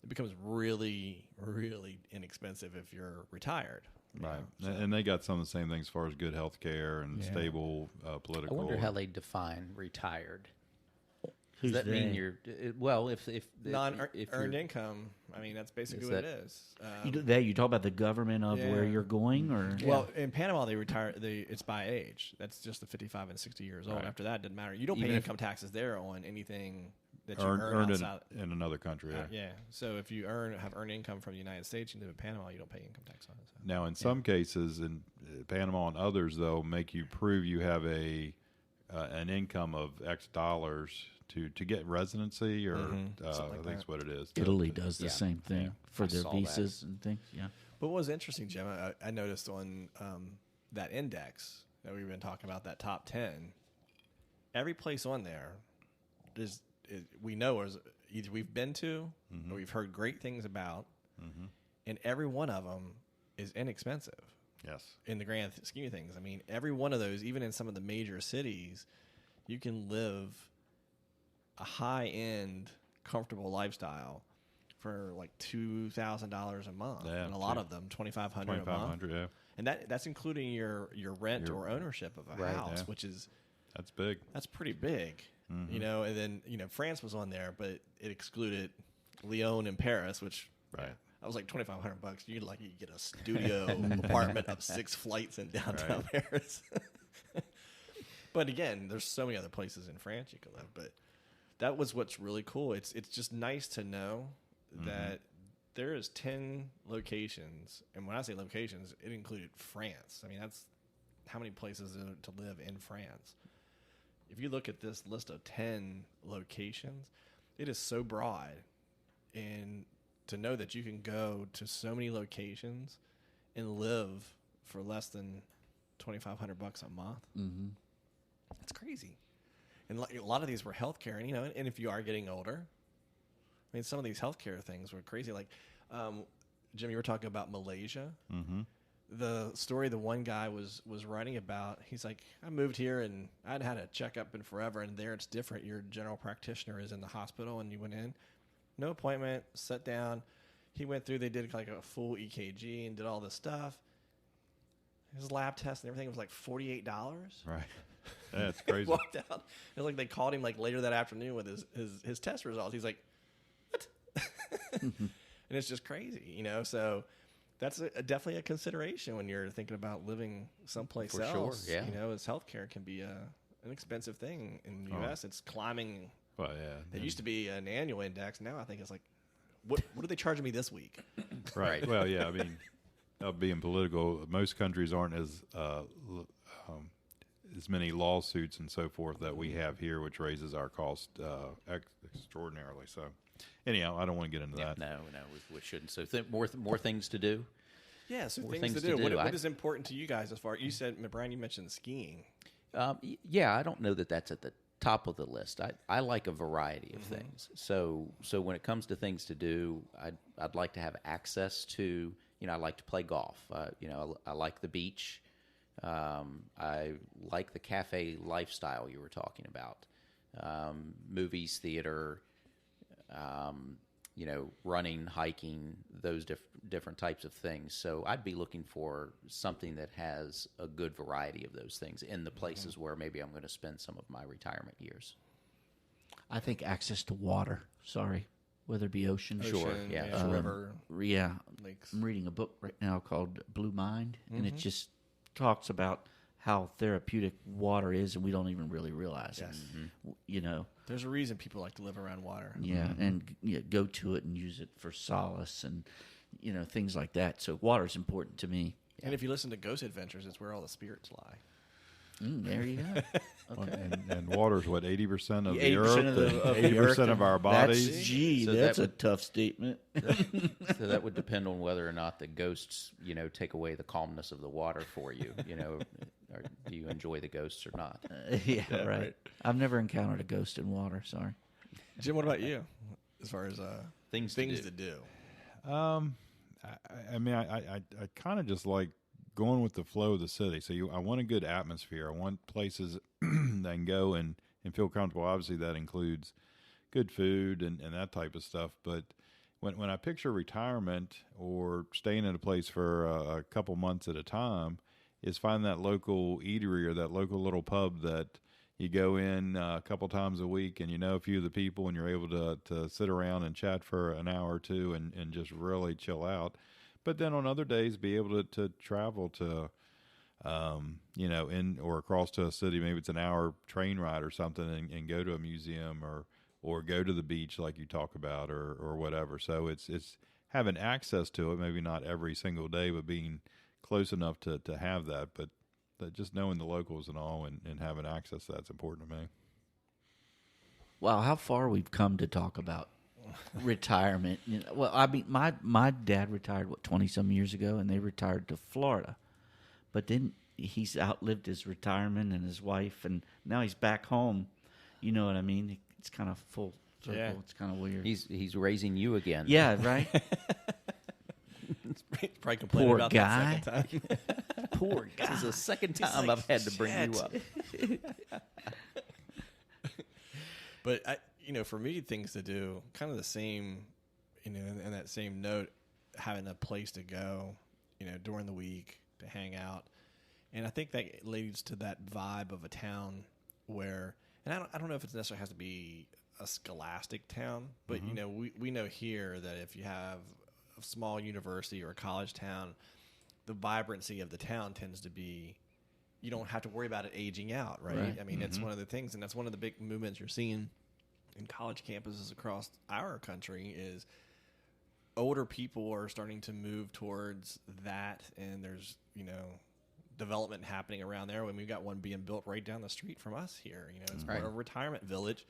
becomes really, really inexpensive if you're retired. Right. So, And they got some of the same things as far as good health care and stable I political. wonder how they define retired. Who's Does that mean they? you're if non-earned income. That's basically Is what that- it is. You talk about the government of where Yeah. you're going, or Well, in Panama, they retire. It's by age. That's just the 55 and 60 years old. Right. After that, it doesn't matter. You don't Even pay if- income taxes there on anything that you earned earn outside. in another country. Yeah. Yeah. So if you have earned income from the United States, you live in Panama, you don't pay income tax on it. So. Now, in some cases, in Panama and others, they'll make you prove you have a an income of X dollars to get residency, or I think that's what it is. Italy does the Yeah. same thing Yeah. for I their saw that. visas and things. Yeah. But what was interesting, Jim, I noticed on that index that we've been talking about, that top 10, every place on there we know is either we've been to or we've heard great things about, and every one of them is inexpensive Yes. in the grand scheme of things. I mean, every one of those, even in some of the major cities, you can live a high-end, comfortable lifestyle for like $2,000 a month, Yeah, and a lot of them $2,500 a month. 2,500, yeah. And that's including your rent or ownership of a Right, house, yeah. which is That's big. that's pretty big, you know. And then France was on there, but it excluded Lyon and Paris, which Right. I was like $2,500. You get a studio apartment up 6 flights in downtown Paris. But again, there's so many other places in France you can live. But that was what's really cool. It's just nice to know that there is 10 locations, and when I say locations, it included France. I mean, that's how many places are to live in France. If you look at this list of 10 locations, it is so broad, and to know that you can go to so many locations and live for less than $2,500 a month, that's crazy. And a lot of these were healthcare, and and if you are getting older, I mean, some of these healthcare things were crazy. Like, Jim, you were talking about Malaysia. Mm-hmm. The story the one guy was writing about, he's like, I moved here and I'd had a checkup in forever, and there it's different. Your general practitioner is in the hospital, and you went in, no appointment, sat down. He went through, they did like a full EKG and did all this stuff. His lab test and everything was like $48. Right. That's crazy. Walked out. It was like they called him like later that afternoon with his test results. He's like, what? And it's just crazy, So that's definitely a consideration when you're thinking about living someplace For sure, else. yeah. As healthcare can be an expensive thing in the U.S. It's climbing. Well, yeah. It used to be an annual index. Now I think it's like, what are they charging me this week? Right. Well, yeah. I mean, being political, most countries aren't as many lawsuits and so forth that we have here, which raises our cost extraordinarily. So, anyhow, I don't want to get into that. No, we shouldn't. So more things to do. Yeah, so More things to things to do. do. What is important to you guys as far? You said, Brian, you mentioned skiing. Yeah, I don't know that that's at the top of the list. I like a variety of things. So when it comes to things to do, I'd like to have access to. I like to play golf. I like the beach. I like the cafe lifestyle you were talking about. Movies, theater, running, hiking, those different types of things. So I'd be looking for something that has a good variety of those things in the places where maybe I'm going to spend some of my retirement years. I think access to water. Sorry, whether it be ocean, Ocean, yeah, river, yeah. lakes. I'm reading a book right now called Blue Mind, and it just talks about how therapeutic water is, and we don't even really realize Yes. it. There's a reason people like to live around water. Yeah, and go to it and use it for solace and things like that. So water is important to me. And if you listen to Ghost Adventures, it's where all the spirits lie. There you go. Okay. And water's what, 80% of the 80% earth, of the 80% of our bodies. So That's that a tough statement. So that would depend on whether or not the ghosts, take away the calmness of the water for you. Or do you enjoy the ghosts or not? Yeah, right. I've never encountered a ghost in water. Sorry. Jim, what about you? As far as Things to do. I mean, I kind of just like going with the flow of the city. So I want a good atmosphere. I want places that can go and feel comfortable. Obviously, that includes good food and that type of stuff. But when I picture retirement or staying in a place for a couple months at a time, is find that local eatery or that local little pub that you go in a couple times a week and a few of the people, and you're able to sit around and chat for an hour or two and just really chill out. But then on other days, be able to travel to, in or across to a city. Maybe it's an hour train ride or something, and go to a museum or go to the beach like you talk about or whatever. So it's having access to it. Maybe not every single day, but being close enough to have that. But that just knowing the locals and all, and having access to that's important to me. Wow, how far we've come to talk about retirement. Well, I mean, my dad retired 20-some years ago, and they retired to Florida, but then he's outlived his retirement and his wife, and now he's back home. You know what I mean? It's kind of full circle. Yeah. It's kind of weird. He's raising you again. Yeah, right. Probably complaining Poor about guy. that second time. Poor guy. This is the second time I've had to bring you up. But for me, things to do, kind of the same, in that same note, having a place to go, during the week to hang out, and I think that leads to that vibe of a town where, and I don't know if it necessarily has to be a scholastic town, but we know here that if you have a small university or a college town, the vibrancy of the town tends to be, you don't have to worry about it aging out, right? I mean, it's one of the things, and that's one of the big movements you're seeing in college campuses across our country is older people are starting to move towards that, and there's, development happening around there. When we've got one being built right down the street from us here, it's more a retirement village,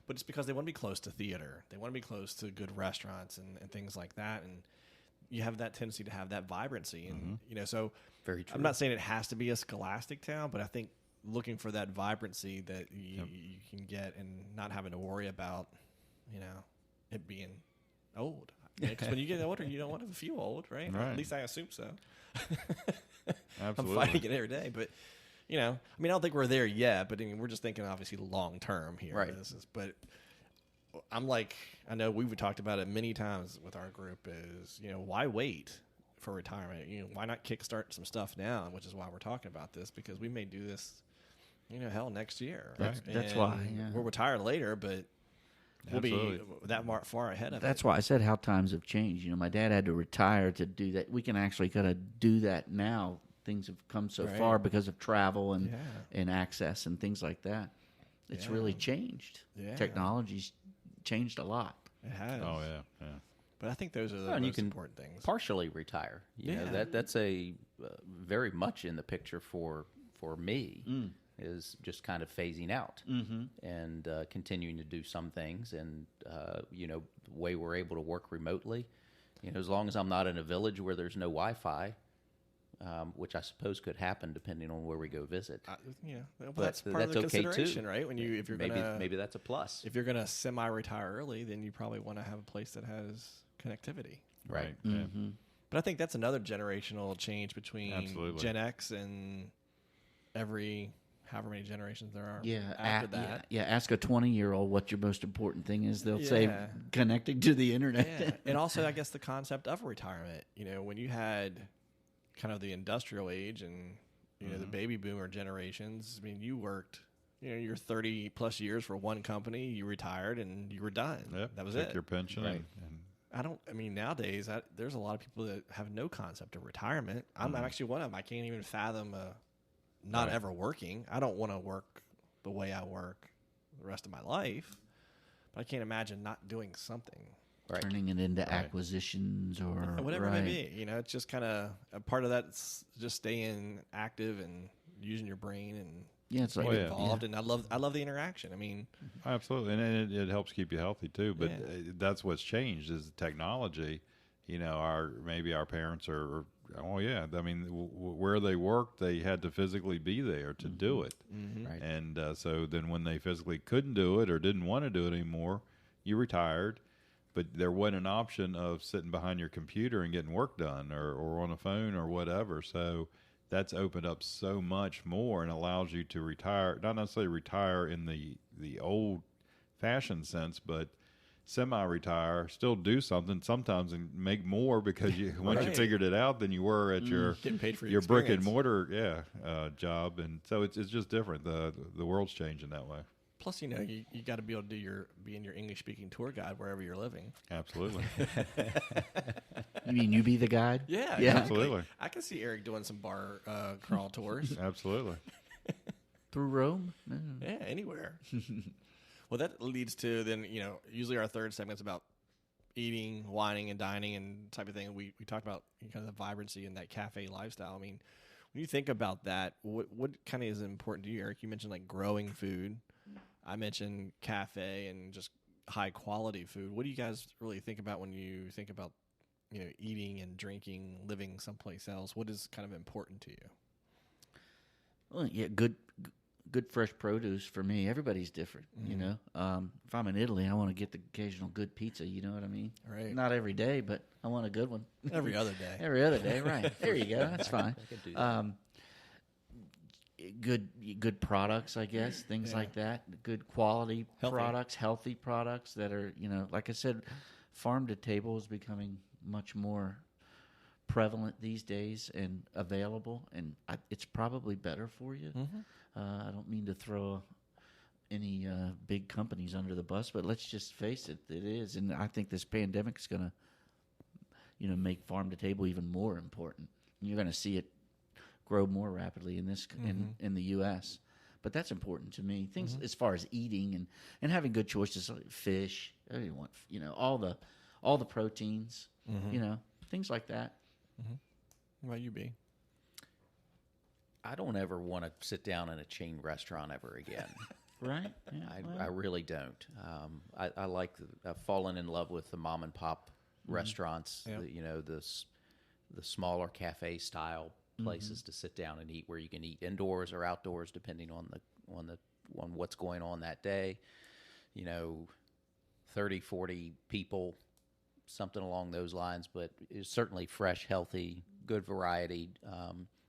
but it's because they want to be close to theater. They want to be close to good restaurants and things like that. And you have that tendency to have that vibrancy. And, so Very true. I'm not saying it has to be a scholastic town, but I think looking for that vibrancy that you can get and not having to worry about, it being old. Because when you get older, you don't want to feel old, right? At least I assume so. Absolutely. I'm fighting it every day. But, I don't think we're there yet, but we're just thinking obviously long term here. Right. But I'm like, I know we've talked about it many times with our group is, why wait for retirement? Why not kickstart some stuff now, which is why we're talking about this, because we may do this, hell, next year. That's why. Yeah. We'll retire later, but we'll Absolutely. be that far ahead of it. That's why I said how times have changed. My dad had to retire to do that. We can actually kind of do that now. Things have come so far because of travel and access and things like that. It's really changed. Yeah. Technology's changed a lot. It has. Oh yeah. But I think those are the and you most can important things. partially retire. You know, that's a very much in the picture for me. Is just kind of phasing out and continuing to do some things. And, the way we're able to work remotely, as long as I'm not in a village where there's no Wi-Fi, which I suppose could happen depending on where we go visit. Well, But that's part of the that's okay, consideration, too. right? When if you're maybe that's a plus. if you're gonna semi-retire early, then you probably want to have a place that has connectivity. Right. Yeah. But I think that's another generational change between Absolutely. Gen X and however many generations there are Yeah, after that. Yeah, ask a 20-year-old what your most important thing is. They'll say Yeah. connecting to the internet. Yeah. And also, I guess the concept of retirement. When you had kind of the industrial age and the baby boomer generations. I mean, you worked. You're 30 plus years for one company. You retired and you were done. Yep. That was Took it. your pension. Right. And Nowadays, there's a lot of people that have no concept of retirement. I'm actually one of them. I can't even fathom not ever working. I don't want to work the way I work the rest of my life, but I can't imagine not doing something. Right. Turning it into acquisitions or Whatever right. it may be. It's just kind of a part of that's just staying active and using your brain and Yeah, it's like being yeah. involved. And I love the interaction. I mean, Absolutely, and it helps keep you healthy too. But Yeah. that's what's changed is technology. Our parents are. Oh yeah, I mean, where they worked, they had to physically be there to do it. Right. And so then when they physically couldn't do it or didn't want to do it anymore, you retired. But there wasn't an option of sitting behind your computer and getting work done or on a phone or whatever. So that's opened up so much more and allows you to retire, not necessarily retire in the old fashioned sense, but semi-retire, still do something sometimes and make more because once you Right. figured it out than you were at your getting paid for your brick and experience. mortar job. And so it's just different. The world's changing that way. Plus, you got to be able to be in your English speaking tour guide wherever you're living. Absolutely. You mean you be the guide? Yeah, Yeah. Absolutely. I can see Eric doing some bar crawl tours. Absolutely. Through Rome? Yeah, anywhere. Well, that leads to then, usually our third segment's about eating, wining, and dining and type of thing. We talked about kind of the vibrancy in that cafe lifestyle. I mean, When you think about that, what kind of is important to you, Eric? You mentioned like growing food. I mentioned cafe and just high quality food. What do you guys really think about when you think about, eating and drinking, living someplace else? What is kind of important to you? Well, yeah, good fresh produce for me. Everybody's different, If I'm in Italy, I want to get the occasional good pizza. You know what I mean? Right. Not every day, but I want a good one. Every other day. Every other day, right? There you go. That's fine. I could do that. Good products, I guess, things like that. Good quality products, healthy products that are, like I said, farm to table is becoming much more prevalent these days and available, and it's probably better for you. I don't mean to throw any big companies under the bus, but let's just face it, it is, and I think this pandemic is going to, make farm to table even more important. And you're going to see it grow more rapidly in this in the U.S. But that's important to me. Things as far as eating and having good choices, like fish. I want all the proteins, things like that. What about you, B? I don't ever want to sit down in a chain restaurant ever again. Right? Yeah, I really don't. I like. I've fallen in love with the mom and pop restaurants. Yeah. The smaller cafe style places to sit down and eat, where you can eat indoors or outdoors depending on what's going on that day. 30, 40 people, something along those lines. But it's certainly fresh, healthy, good variety,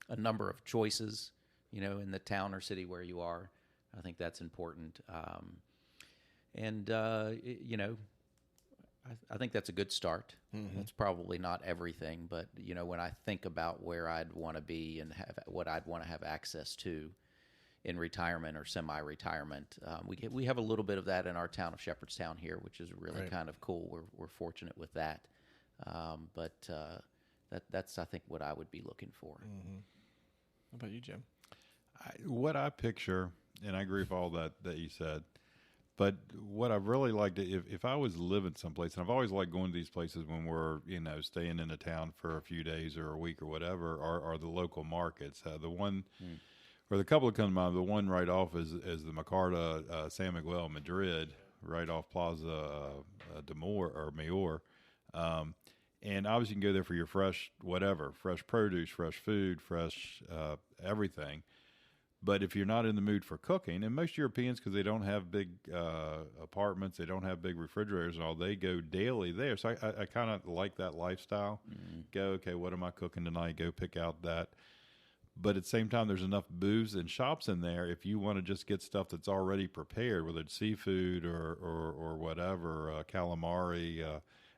a number of choices. In the town or city where you are. I think that's important. I think that's a good start. It's probably not everything, but when I think about where I'd want to be and what I'd want to have access to in retirement or semi-retirement, we have a little bit of that in our town of Shepherdstown here, which is really kind of cool. We're fortunate with that, but that's I think what I would be looking for. What about you, Jim? What I picture, and I agree with all that you said, but what I really liked, if I was living someplace, and I've always liked going to these places when we're, staying in a town for a few days or a week or whatever, are the local markets. The one, or the couple that come to mind, the one right off is the Macarta San Miguel, Madrid, right off Plaza de Mayor. And obviously you can go there for your fresh produce, fresh food, fresh everything. But if you're not in the mood for cooking, and most Europeans, because they don't have big apartments, they don't have big refrigerators and all, they go daily there. So I kind of like that lifestyle. Go, okay, what am I cooking tonight? Go pick out that. But at the same time, there's enough booths and shops in there if you want to just get stuff that's already prepared, whether it's seafood or whatever, calamari.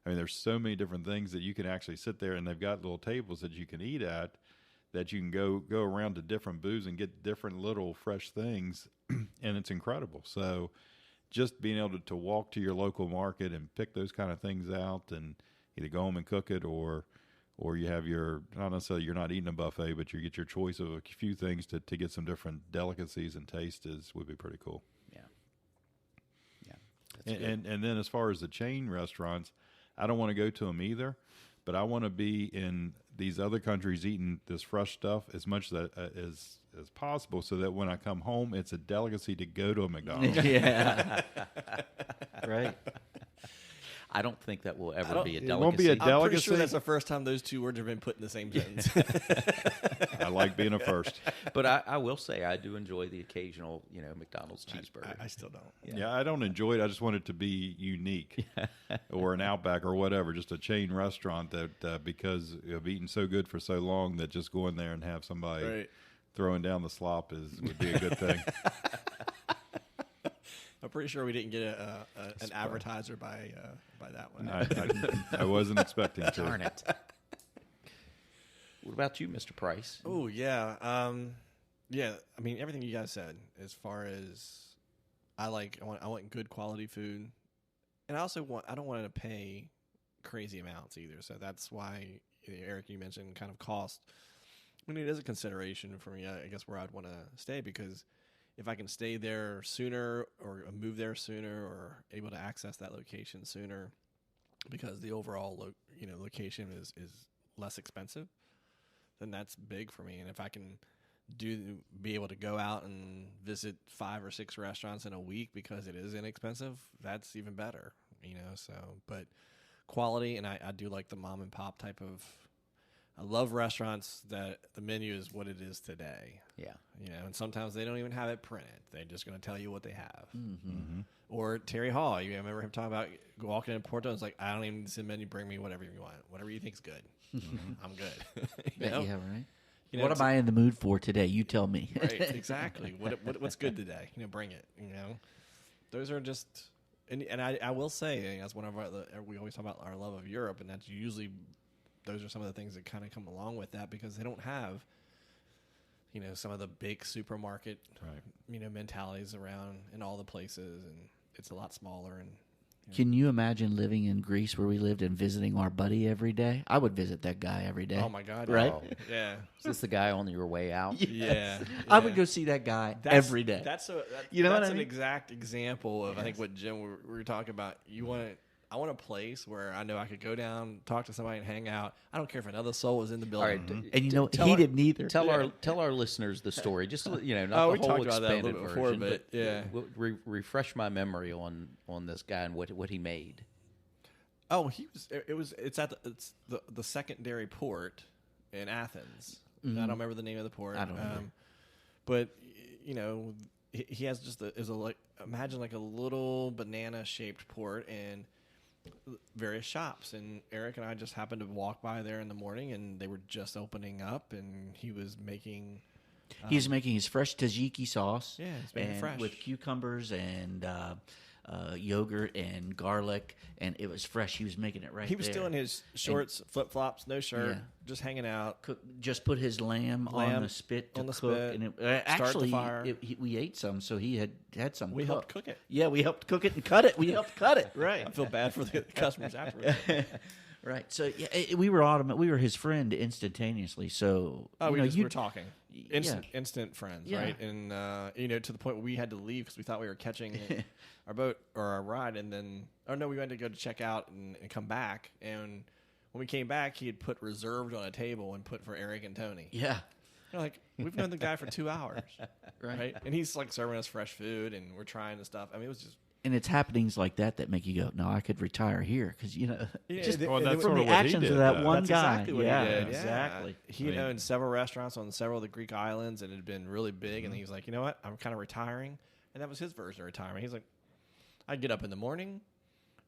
There's so many different things that you can actually sit there, and they've got little tables that you can eat at, that you can go around to different booths and get different little fresh things, and it's incredible. So just being able to walk to your local market and pick those kind of things out and either go home and cook it, or you have not necessarily you're not eating a buffet, but you get your choice of a few things to get some different delicacies and tastes would be pretty cool. Yeah. And then as far as the chain restaurants, I don't want to go to them either, but I want to be in these other countries eating this fresh stuff as much as possible, so that when I come home, it's a delicacy to go to a McDonald's. Yeah. Right. I don't think that will ever be a delicacy. It won't be a delicacy. I'm pretty sure that's the first time those two words have been put in the same sentence. I like being a first. But I will say I do enjoy the occasional, McDonald's cheeseburger. I still don't. Yeah, I don't enjoy it. I just want it to be unique, or an Outback or whatever, just a chain restaurant that because of eating so good for so long, that just go in there and have somebody throwing down the slop would be a good thing. I'm pretty sure we didn't get an advertiser by that one. I wasn't expecting to. Darn it. What about you, Mr. Price? Oh, yeah. Yeah, everything you guys said, as far as I want good quality food. And I don't want to pay crazy amounts either. So that's why, Eric, you mentioned kind of cost. It is a consideration for me, I guess, where I'd want to stay, because if I can stay there sooner or move there sooner or able to access that location sooner, because the overall location is less expensive. then that's big for me. And if I can be able to go out and visit 5 or 6 restaurants in a week because it is inexpensive, that's even better, so, but quality. And I do like the mom and pop type of, I love restaurants that the menu is what it is today. Yeah. And sometimes they don't even have it printed. They're just going to tell you what they have. Mm-hmm. Or Terry Hall, I remember him talking about walking in Porto. It's like, I don't even see the menu. Bring me whatever you want. Whatever you think's good. I'm good. Yeah, right. You know, what am I in the mood for today? You tell me. Right, exactly. What's good today? Bring it. Those are just, and I will say, that's one of we always talk about our love of Europe, and that's usually those are some of the things that kind of come along with that, because they don't have, some of the big supermarket, mentalities around in all the places, and it's a lot smaller. And can you imagine living in Greece where we lived and visiting our buddy every day? I would visit that guy every day. Oh my God! Right? Oh. Yeah. Is this the guy on your way out? Yeah. I would go see that guy every day. That's You know that's what I an mean? exact example of I think what Jim we were talking about. I want a place where I know I could go down, talk to somebody, and hang out. I don't care if another soul is in the building. All right. And Tell he our- didn't either. Tell our listeners the story. Just not we the whole talked about that a expanded little bit before, version, but yeah. refresh my memory on this guy and what he made. Oh, it's at the secondary port in Athens. I don't remember the name of the port. I don't remember. But he has just imagine like a little banana shaped port and various shops, and Eric and I just happened to walk by there in the morning, and they were just opening up, and he was making He's making his fresh tzatziki sauce. Yeah, he's making it fresh. With cucumbers and yogurt and garlic, and it was fresh. He was making it right. He was there. still in his shorts, flip flops, no shirt, Yeah. just hanging out. Just put his lamb on the spit to on the cook, spit, and start the actually, fire. we ate some, so he had some. We helped cook it. Yeah, we helped cook it and cut it. We helped cut it. Right. I feel bad for the customers afterwards. Right. So yeah, we were his friend instantaneously. So We were talking. Yeah. Instant friends, Yeah. right? And to the point where we had to leave because we thought we were catching our boat or our ride, and then we had to go to check out and come back. And when we came back, he had put reserved on a table and put for Eric and Tony. Yeah. You're like, we've known the guy for 2 hours, Right. And he's like serving us fresh food, and we're trying the stuff. I mean, it was just. And it's happenings like that make you go, no, I could retire here because just Well, that's from sort the of what he actions did, of that though. one That's guy. exactly what yeah, he did. exactly. He had owned several restaurants on several of the Greek islands, and it had been really big. And he was like, you know what? I'm kind of retiring. And that was his version of retirement. He's like, I get up in the morning.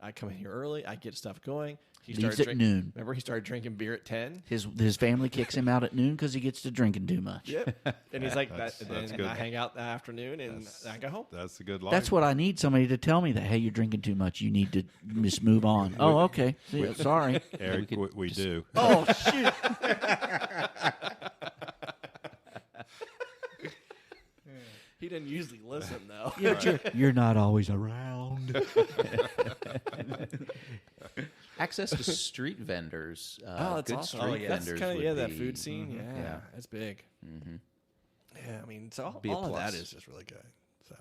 I come in here early. I get stuff going. He Leaves at noon. Remember, he started drinking beer at 10. His family kicks him out at noon because he gets to drinking too much. Yep. And he's like, That's then good. I hang out that afternoon, and I go home. That's a good life. That's what I need, somebody to tell me that, hey, you're drinking too much. You need to just move on. Oh, okay. See, sorry. Eric, we do. Oh, shoot. He didn't usually listen, though. Yeah, but you're not always around. Access to street vendors. That's good awesome. street That's vendors kind of would that be- food scene. Yeah, Yeah. that's big. Yeah, I mean, so Be a all of that plus. is just really good. So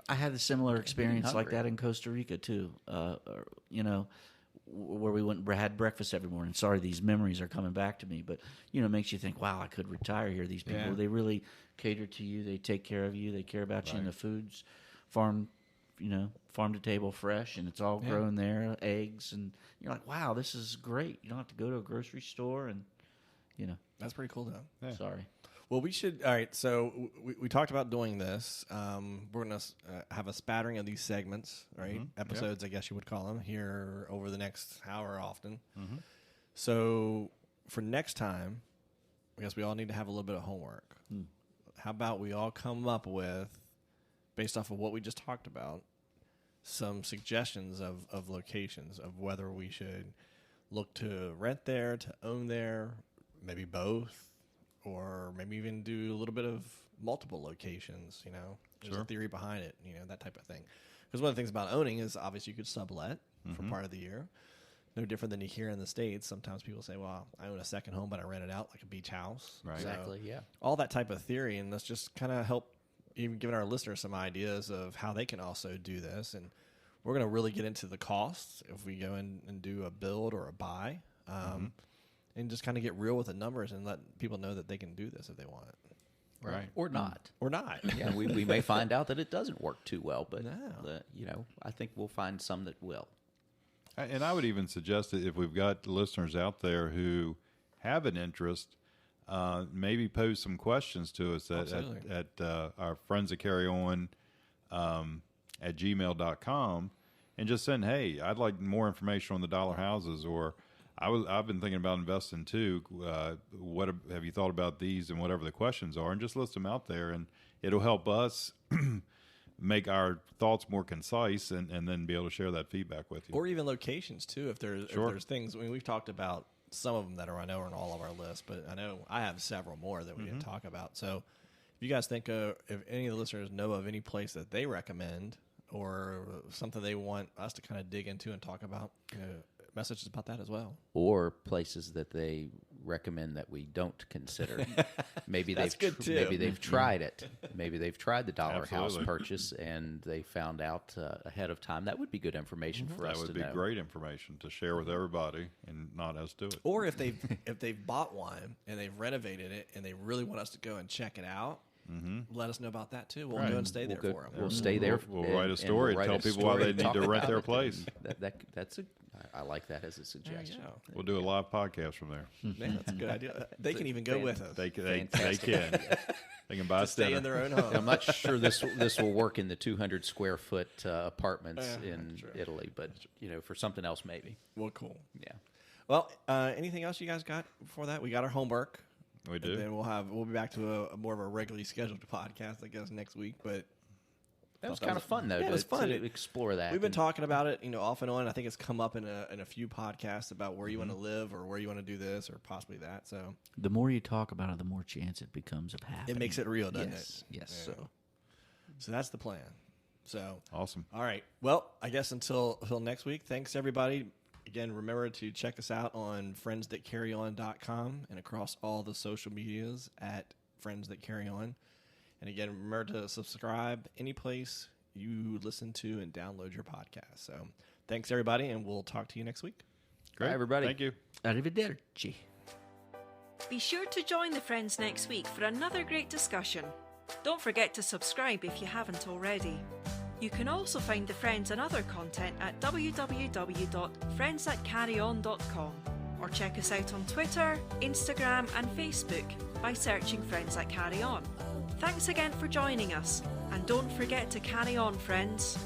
I had a similar experience like hungry. that in Costa Rica too. Where we went and had breakfast every morning. Sorry, these memories are coming back to me, but it makes you think, wow, I could retire here. These people, Yeah. they really cater to you. They take care of you. They care about you. And the food's farm to table fresh, and it's all grown there. Eggs, and you're like, wow, this is great. You don't have to go to a grocery store, and that's pretty cool, though. sorry. Well, we should. All right. So we talked about doing this. We're going to have a spattering of these segments, right? Episodes, I guess you would call them, here over the next however often. So for next time, I guess we all need to have a little bit of homework. How about we all come up with, based off of what we just talked about, some suggestions of locations of whether we should look to rent there, to own there, maybe both. Or maybe even do a little bit of multiple locations, There's a theory behind it, that type of thing. Because one of the things about owning is obviously you could sublet for part of the year. No different than you hear in the States. Sometimes people say, well, I own a second home, but I rent it out like a beach house. Right. So Exactly, yeah. all that type of theory, and let's just kind of help even giving our listeners some ideas of how they can also do this. And we're going to really get into the costs if we go in and do a build or a buy. and just kind of get real with the numbers and let people know that they can do this if they want. Right. Or not. Or not. Yeah, we may find out that it doesn't work too well, but No. I think we'll find some that will. And I would even suggest that if we've got listeners out there who have an interest, maybe pose some questions to us at our friends that carry on at gmail.com and just send, hey, I'd like more information on the dollar houses, or I've been thinking about investing too. What have you thought about these, and whatever the questions are, and just list them out there, and it'll help us make our thoughts more concise and then be able to share that feedback with you. Or even locations too. If there's Sure. if there's things, I mean, we've talked about some of them that are, I know, are on all of our lists, but I know I have several more that we didn't talk about. So if you guys think if any of the listeners know of any place that they recommend or something they want us to kind of dig into and talk about, messages about that as well. Or places that they recommend that we don't consider. Maybe That's they've good, too. maybe they've tried it. Maybe they've tried the dollar house Absolutely. purchase and they found out ahead of time. That would be good information for That us would to be know. great information to share with everybody and not us do it. Or if they've bought one and they've renovated it and they really want us to go and check it out, let us know about that too. We'll go and stay there for them. We'll stay there. We'll write a story and we'll tell write a people why story they and need talk to rent about their it. place. I like that as a suggestion. We'll do a live podcast from there. Man, that's a good idea. They can even go with us. They can. Fantastic. They can buy us Stay dinner. in their own home. I'm not sure this will work in the 200 square foot apartments in true. Italy, but for something else maybe. Well, cool. Yeah. Well, anything else you guys got before that? We got our homework. We And do. then we'll be back to a more of a regularly scheduled podcast, I guess, next week. But That was kind of fun though. Yeah, it was fun. to explore that. we've been talking about it, off and on. I think it's come up in a few podcasts about where you want to live or where you want to do this or possibly that. So The more you talk about it, the more chance it becomes of happening. it makes it real, doesn't Yes, it? yes. Yeah. So that's the plan. So Awesome. all right. Well, I guess until next week, thanks everybody. Again, remember to check us out on friendsthatcarryon.com and across all the social medias at Friends That Carry On. And again, remember to subscribe any place you listen to and download your podcast. So thanks everybody, and we'll talk to you next week. Great. everybody. Thank you. Arrivederci. Be sure to join the friends next week for another great discussion. Don't forget to subscribe if you haven't already. You can also find the Friends and other content at www.friendsthatcarryon.com or check us out on Twitter, Instagram and Facebook by searching Friends That Carry On. Thanks again for joining us, and don't forget to carry on, friends.